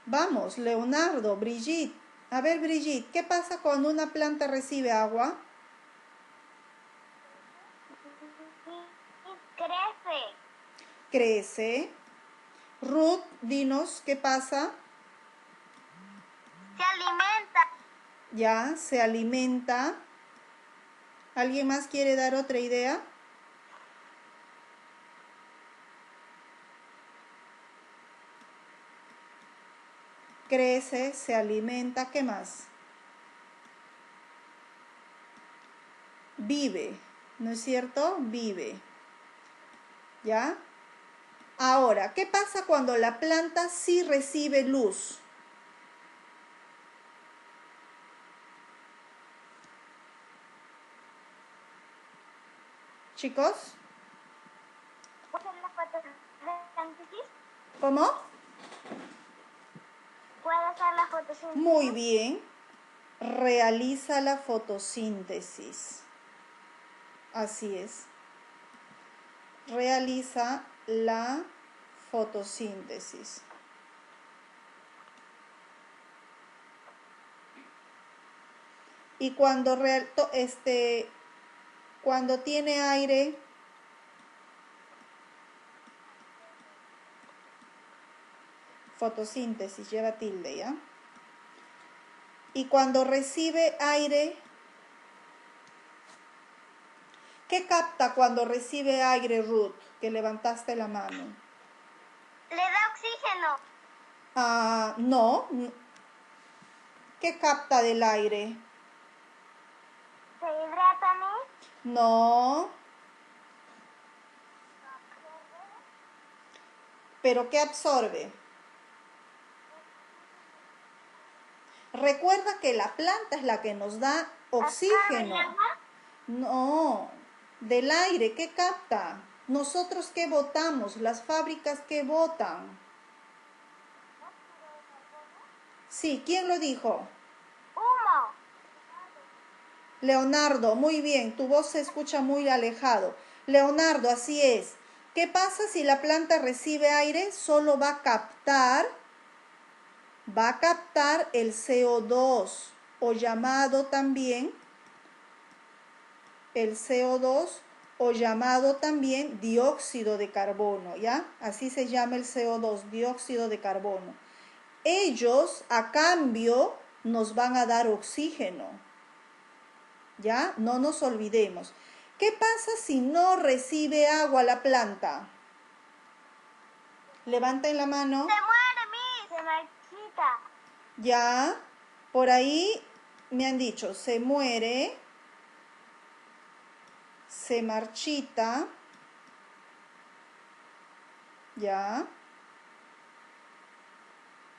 Vamos, Leonardo, Brigitte. A ver, Brigitte, ¿qué pasa cuando una planta recibe agua? Crece. Crece. Ruth, dinos, ¿qué pasa? Se alimenta. Ya, se alimenta. ¿Alguien más quiere dar otra idea? Crece, se alimenta, ¿qué más? Vive, ¿no es cierto? Vive. ¿Ya? Ahora, ¿qué pasa cuando la planta sí recibe luz? Chicos, ¿Puede hacer la fotosíntesis? ¿cómo? ¿Puede hacer la fotosíntesis? Muy bien. Realiza la fotosíntesis. Así es. Realiza la fotosíntesis. Y cuando tiene aire, fotosíntesis, lleva tilde, ¿ya? Y cuando recibe aire, ¿qué capta cuando recibe aire, Ruth? Que levantaste la mano. Le da oxígeno. Ah, no. ¿Qué capta del aire? ¿Se hidrata, Miss? No. ¿Pero qué absorbe? Recuerda que la planta es la que nos da oxígeno. ¿Absorbe el agua? No, del aire, ¿qué capta? Nosotros, ¿qué botamos? Las fábricas, ¿qué botan? Sí, ¿quién lo dijo? Humo. Leonardo, muy bien, tu voz se escucha muy alejado. Leonardo, así es. ¿Qué pasa si la planta recibe aire? Solo va a captar el CO2, o llamado también el CO2, o llamado también dióxido de carbono, ¿ya? Así se llama el CO2, dióxido de carbono. Ellos, a cambio, nos van a dar oxígeno, ¿ya? No nos olvidemos. ¿Qué pasa si no recibe agua la planta? Levanten la mano. Se muere, Miss. Se marchita. Ya, por ahí me han dicho, se muere, se marchita, ya,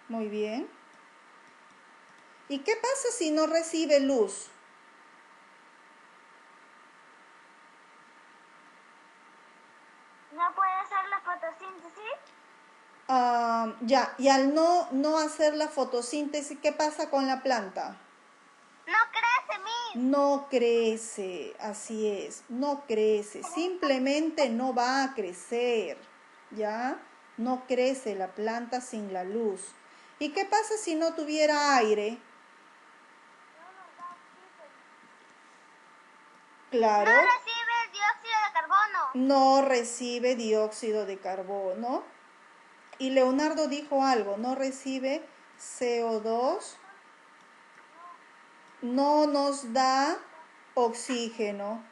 muy bien. ¿Y qué pasa si no recibe luz? ¿No puede hacer la fotosíntesis? Ya, y al no hacer la fotosíntesis, ¿qué pasa con la planta? No crece, Miss. No crece, así es, no crece, simplemente no va a crecer, ¿ya? No crece la planta sin la luz. ¿Y qué pasa si no tuviera aire? No Claro, recibe dióxido de carbono. no recibe dióxido de carbono. Y Leonardo dijo algo, no recibe CO2, no nos da oxígeno.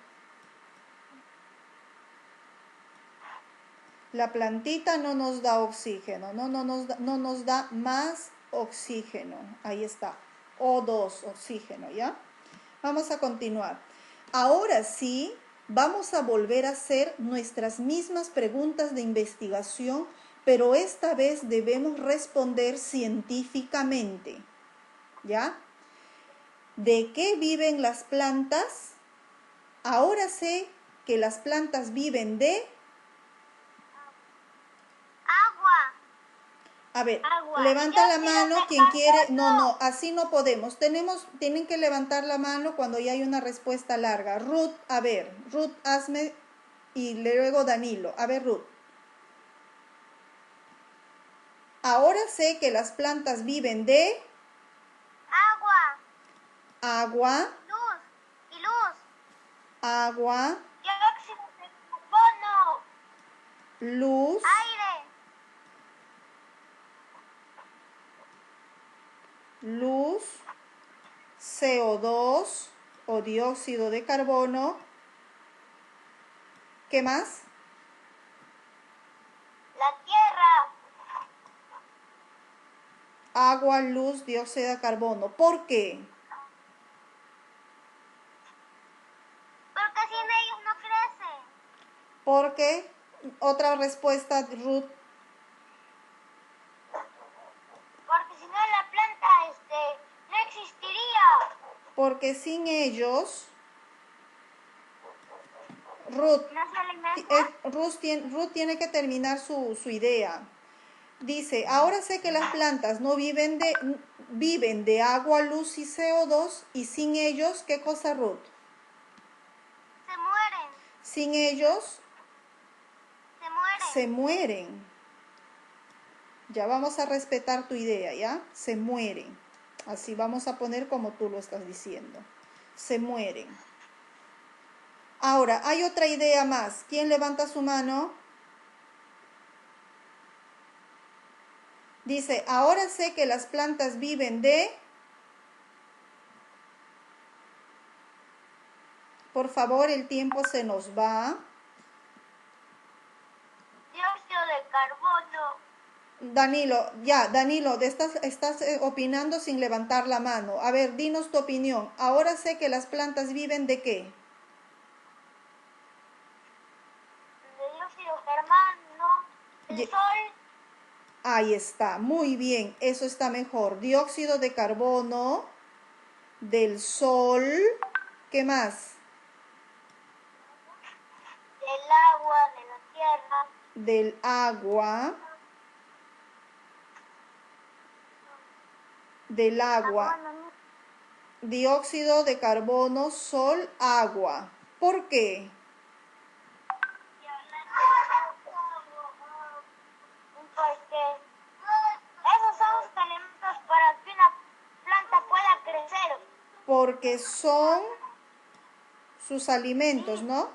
La plantita no nos da oxígeno, no nos da más oxígeno. Ahí está, O2, oxígeno, ¿ya? Vamos a continuar. Ahora sí, vamos a volver a hacer nuestras mismas preguntas de investigación, pero esta vez debemos responder científicamente, ¿ya? ¿De qué viven las plantas? Ahora sé que las plantas viven de... Agua. A ver, Agua. levanta la Dióxido mano de quien quiere. No, carbono. no, así no podemos. Tienen que levantar la mano cuando ya hay una respuesta larga. Ruth, a ver, Ruth, hazme, y luego Danilo. A ver, Ruth. Ahora sé que las plantas viven de Agua. agua, Luz. Y luz. agua, Dióxido de carbono. luz, Aire. luz, CO2 o dióxido de carbono. ¿Qué más? La tierra. Agua, luz, dióxido de carbono. ¿Por qué? Porque sin ellos no crece. Porque, otra respuesta, Ruth, Porque si no la planta no existiría. porque sin ellos, Ruth, ¿No se alimenta? Ruth tiene que terminar su idea. Dice, ahora sé que las plantas no viven de agua, luz y CO2, y sin ellos, ¿qué cosa, Ruth? Se mueren. Sin ellos Se mueren. se mueren. Ya vamos a respetar tu idea, ¿ya? Se mueren. Así vamos a poner como tú lo estás diciendo. Se mueren. Ahora, hay otra idea más. ¿Quién levanta su mano? Dice, ahora sé que las plantas viven de... Por favor, el tiempo se nos va. Dióxido de carbono. Danilo, estás opinando sin levantar la mano. A ver, dinos tu opinión. Ahora sé que las plantas viven de qué. De dióxido de carbono. El sol. Ahí está, muy bien, eso está mejor. Dióxido de carbono, del sol, ¿qué más? Del agua, de la tierra. Del agua, dióxido de carbono, sol, agua. ¿Por qué? Porque esos son los elementos para que una planta pueda crecer. Porque son sus alimentos, ¿no?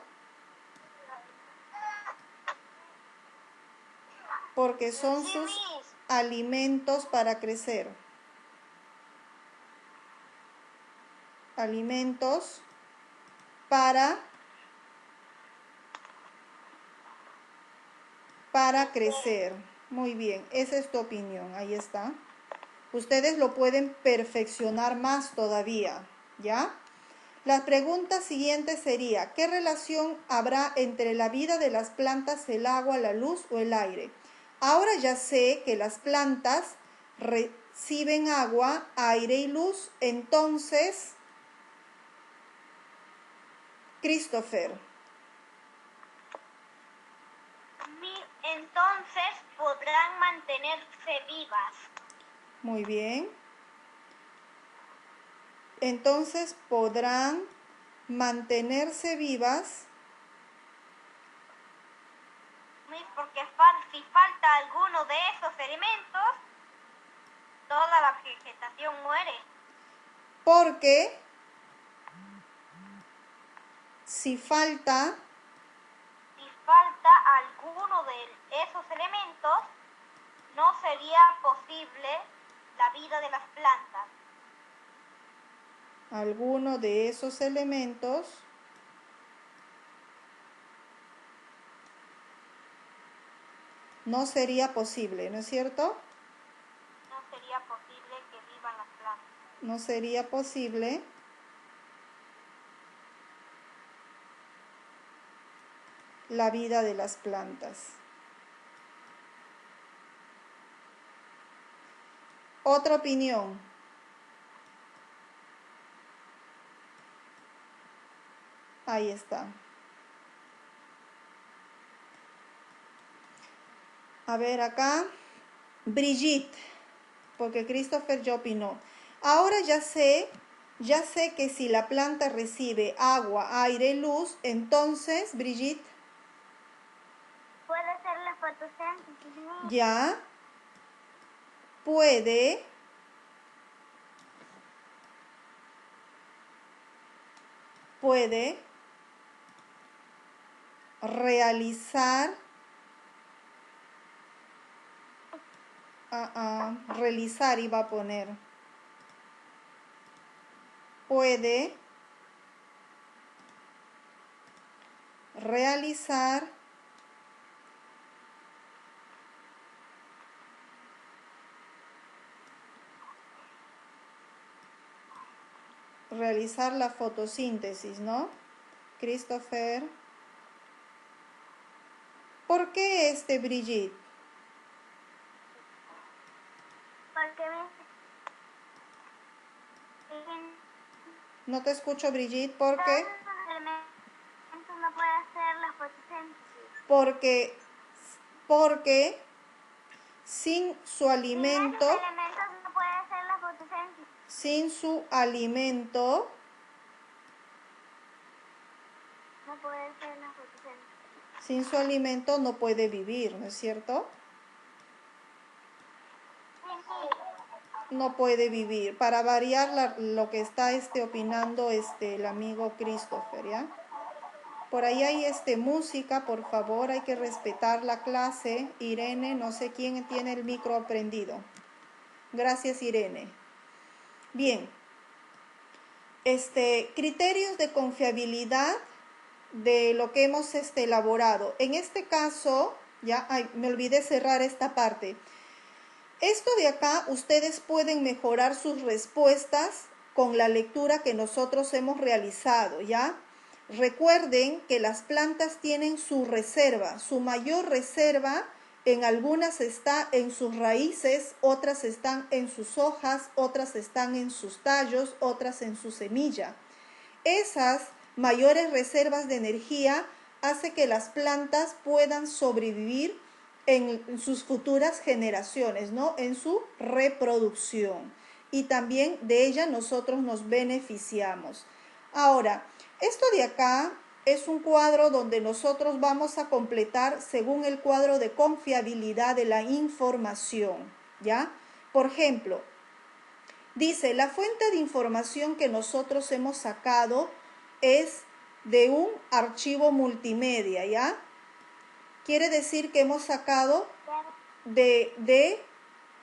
Porque son Sí, sus Miss. alimentos para crecer. Alimentos para crecer. Muy bien, esa es tu opinión, ahí está. Ustedes lo pueden perfeccionar más todavía, ¿ya? La pregunta siguiente sería, ¿qué relación habrá entre la vida de las plantas, el agua, la luz o el aire? Ahora ya sé que las plantas reciben agua, aire y luz, entonces, Christopher. Entonces podrán mantenerse vivas. Muy bien. Entonces podrán mantenerse vivas. Porque si falta alguno de esos elementos, toda la vegetación muere. Porque si falta alguno de esos elementos, no sería posible la vida de las plantas. alguno de esos elementos, no sería posible, ¿no es cierto? No sería posible que vivan las plantas. No sería posible la vida de las plantas. Otra opinión. Ahí está. A ver acá. Brigitte, porque Christopher ya opinó. Ahora ya sé que si la planta recibe agua, aire, luz, entonces, Brigitte, puede hacer la fotosíntesis. ya puede realizar realizar iba a poner, puede realizar la fotosíntesis, ¿no? Christopher, ¿por qué Brigitte? Porque No te escucho, Brigitte, ¿por qué? los elementos no puede hacer la fotosíntesis. Porque sin su alimento, Sin esos elementos no puede hacer la fotosíntesis. sin su alimento, No puede hacer la fotosíntesis. sin su alimento no puede vivir, ¿no es cierto? No puede vivir. Para variar lo que está opinando el amigo Christopher, ¿ya? Por ahí hay música, por favor, hay que respetar la clase. Irene, no sé quién tiene el micro prendido. Gracias, Irene. Bien. Criterios de confiabilidad de lo que hemos elaborado. En este caso, ya, me olvidé cerrar esta parte. Esto de acá, ustedes pueden mejorar sus respuestas con la lectura que nosotros hemos realizado, ¿ya? Recuerden que las plantas tienen su reserva, su mayor reserva, en algunas está en sus raíces, otras están en sus hojas, otras están en sus tallos, otras en su semilla. Esas mayores reservas de energía hace que las plantas puedan sobrevivir en sus futuras generaciones, ¿no? En su reproducción. Y también de ella nosotros nos beneficiamos. Ahora, esto de acá es un cuadro donde nosotros vamos a completar según el cuadro de confiabilidad de la información, ¿ya? Por ejemplo, dice, la fuente de información que nosotros hemos sacado es de un archivo multimedia, ¿ya? Quiere decir que hemos sacado de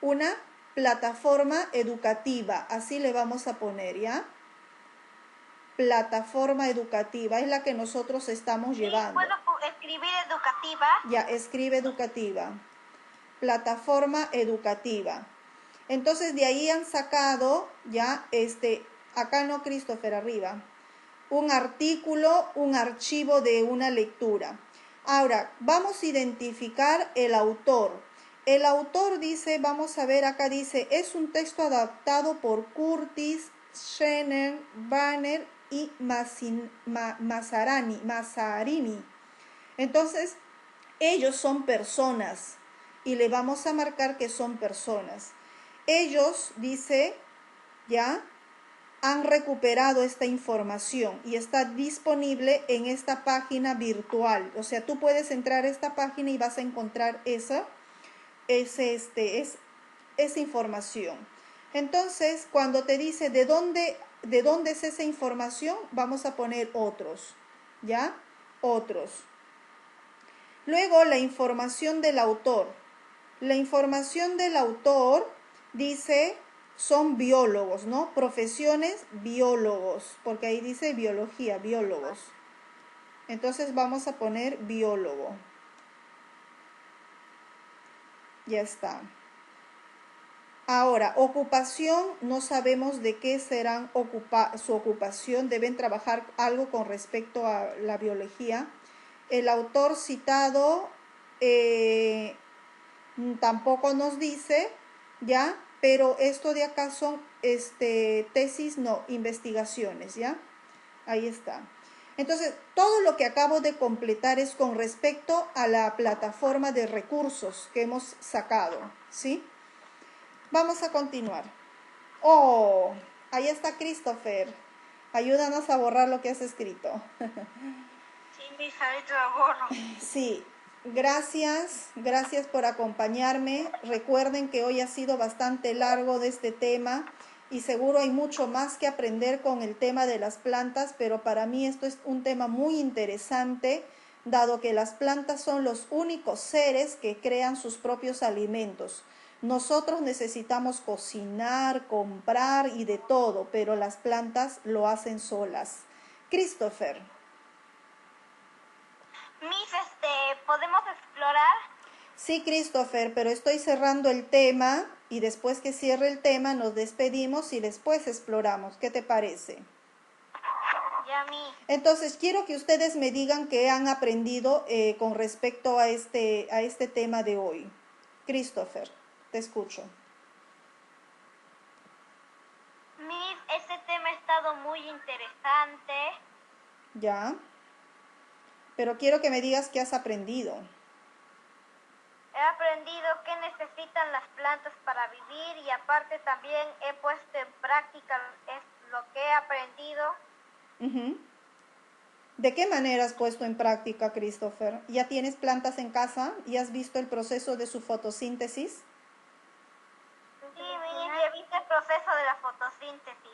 una plataforma educativa, así le vamos a poner, ¿ya? Plataforma educativa, es la que nosotros estamos llevando. ¿Puedo escribir educativa? Ya, escribe educativa. Plataforma educativa. Entonces de ahí han sacado, ya, acá no, Christopher, arriba, un artículo, un archivo de una lectura. Ahora, vamos a identificar el autor. El autor dice, vamos a ver, acá dice, es un texto adaptado por Curtis, Schener, Banner y Mazzarini. Entonces, ellos son personas y le vamos a marcar que son personas. Ellos, dice, ya, han recuperado esta información y está disponible en esta página virtual. O sea, tú puedes entrar a esta página y vas a encontrar esa información. Entonces, cuando te dice de dónde es esa información, vamos a poner otros, ¿ya? Otros. Luego, la información del autor. La información del autor dice, son biólogos, ¿no? Profesiones, biólogos, porque ahí dice biología, biólogos. Entonces vamos a poner biólogo. Ya está. Ahora, ocupación, no sabemos de qué serán su ocupación, deben trabajar algo con respecto a la biología. El autor citado tampoco nos dice, ¿ya? Pero esto de acá son tesis, no, investigaciones, ¿ya? Ahí está. Entonces, todo lo que acabo de completar es con respecto a la plataforma de recursos que hemos sacado, ¿sí? Vamos a continuar. Oh, ahí está Christopher. Ayúdanos a borrar lo que has escrito. Sí, Miss, ahorita lo borro. Sí, gracias por acompañarme. Recuerden que hoy ha sido bastante largo de este tema y seguro hay mucho más que aprender con el tema de las plantas, pero para mí esto es un tema muy interesante, dado que las plantas son los únicos seres que crean sus propios alimentos. Nosotros necesitamos cocinar, comprar y de todo, pero las plantas lo hacen solas. Christopher. Miss, ¿podemos explorar? Sí, Christopher, pero estoy cerrando el tema y después que cierre el tema nos despedimos y después exploramos. ¿Qué te parece? Ya, Miss. Entonces, quiero que ustedes me digan qué han aprendido con respecto a este tema de hoy. Christopher, te escucho. Miss, este tema ha estado muy interesante. Ya, pero quiero que me digas qué has aprendido. He aprendido qué necesitan las plantas para vivir y aparte también he puesto en práctica lo que he aprendido. Uh-huh. ¿De qué manera has puesto en práctica, Christopher? ¿Ya tienes plantas en casa? ¿Y has visto el proceso de su fotosíntesis? Sí, Miss, he visto el proceso de la fotosíntesis.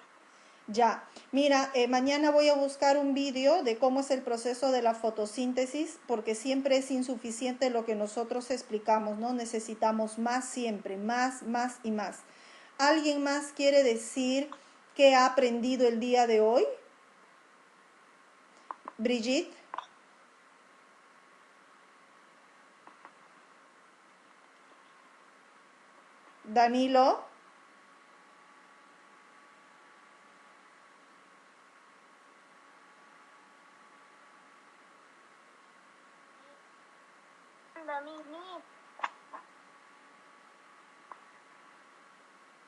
Ya, mira, mañana voy a buscar un vídeo de cómo es el proceso de la fotosíntesis, porque siempre es insuficiente lo que nosotros explicamos, ¿no? Necesitamos más siempre, más y más. ¿Alguien más quiere decir qué ha aprendido el día de hoy? Brigitte. Danilo.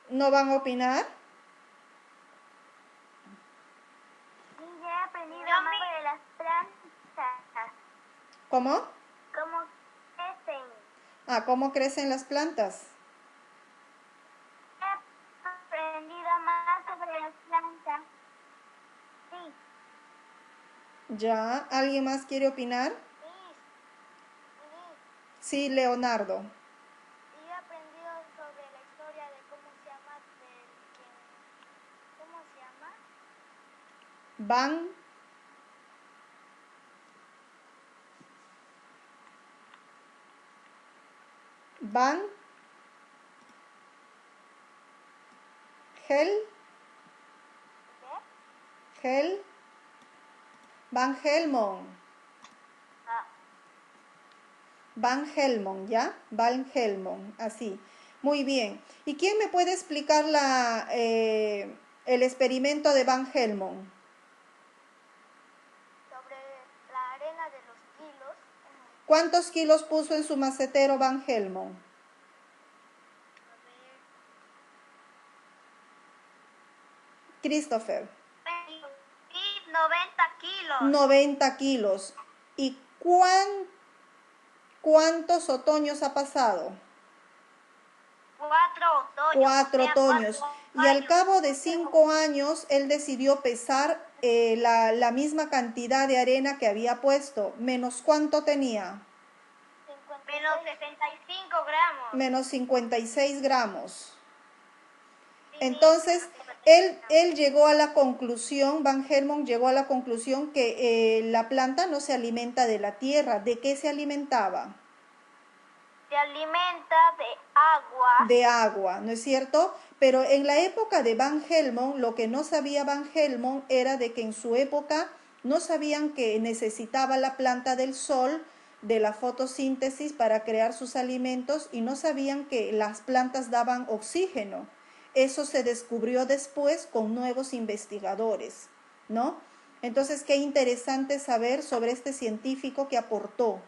¿No van a opinar? Sí, ya he aprendido más sobre las plantas. ¿Cómo? ¿Cómo crecen? Ah, ¿cómo crecen las plantas? He aprendido más sobre las plantas. Sí. Ya, ¿alguien más quiere opinar? Sí, Leonardo. Y he aprendido sobre la historia de cómo se llama, ¿cómo se llama? Van Van Helmont. Van Helmont, ¿ya? Van Helmont, así. Muy bien. ¿Y quién me puede explicar el experimento de Van Helmont? Sobre la arena de los kilos. ¿Cuántos kilos puso en su macetero Van Helmont? A ver. Christopher. 90 kilos. 90 kilos. ¿Y cuántos otoños ha pasado? 4 otoños. 4 otoños. Y al cabo de 5 años, él decidió pesar la misma cantidad de arena que había puesto. ¿Menos cuánto tenía? Menos 65 gramos. Menos 56 gramos. Sí, Entonces, él llegó a la conclusión, Van Helmont llegó a la conclusión que la planta no se alimenta de la tierra. ¿De qué se alimentaba? Se alimenta de agua. De agua, ¿no es cierto? Pero en la época de Van Helmont, lo que no sabía Van Helmont era de que en su época no sabían que necesitaba la planta del sol, de la fotosíntesis para crear sus alimentos y no sabían que las plantas daban oxígeno. Eso se descubrió después con nuevos investigadores, ¿no? Entonces, qué interesante saber sobre este científico que aportó.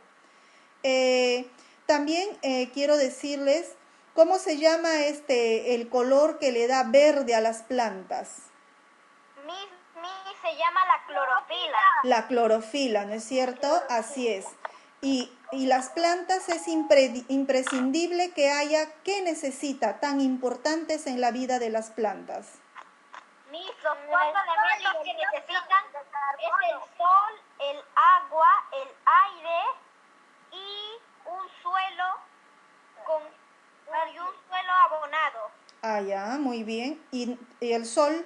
También quiero decirles cómo se llama el color que le da verde a las plantas. Se llama la clorofila. La clorofila, ¿no es cierto? Así es. Y las plantas es imprescindible que haya, ¿qué necesita tan importantes en la vida de las plantas? Los cuatro elementos que necesitan es el sol, el agua, el aire y un suelo y un suelo abonado. Ah, ya, muy bien. ¿Y el sol?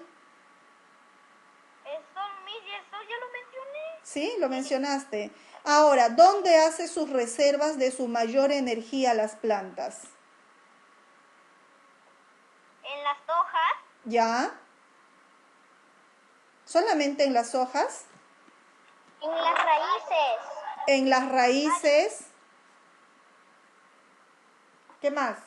El sol ya lo mencioné. Sí, lo mencionaste. Ahora, ¿dónde hace sus reservas de su mayor energía las plantas? En las hojas. ¿Ya? ¿Solamente en las hojas? En las raíces. En las raíces. ¿Qué más?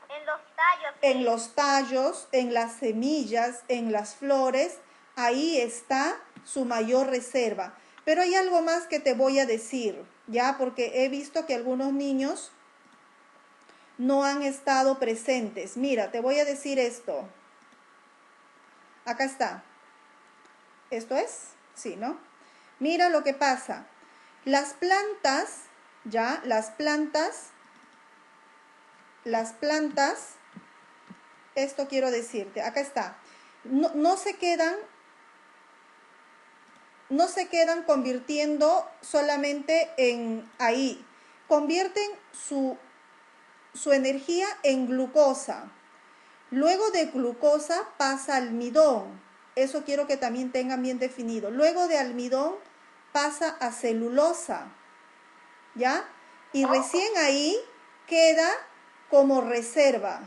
En los tallos. En los tallos, en las semillas, en las flores. Ahí está su mayor reserva. Pero hay algo más que te voy a decir, ¿ya? Porque he visto que algunos niños no han estado presentes. Mira, te voy a decir esto. Acá está. ¿Esto es? Sí, ¿no? Mira lo que pasa. Las plantas, ¿ya? Las plantas, esto quiero decirte, acá está. No se quedan convirtiendo solamente en ahí. Convierten su energía en glucosa. Luego de glucosa pasa almidón. Eso quiero que también tengan bien definido. Luego de almidón pasa a celulosa, ¿ya? Y recién ahí queda como reserva.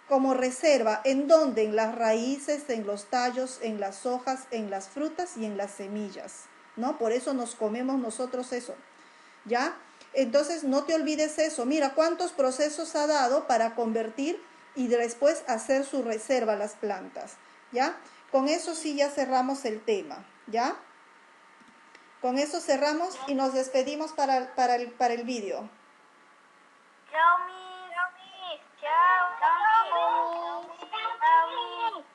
Como reserva, ¿en dónde? En las raíces, en los tallos, en las hojas, en las frutas y en las semillas, ¿no? Por eso nos comemos nosotros eso, ¿ya? Entonces no te olvides eso. Mira cuántos procesos ha dado para convertir y después hacer su reserva las plantas, ¿ya? Con eso sí ya cerramos el tema, ¿ya? Con eso cerramos y nos despedimos para el vídeo. Chao,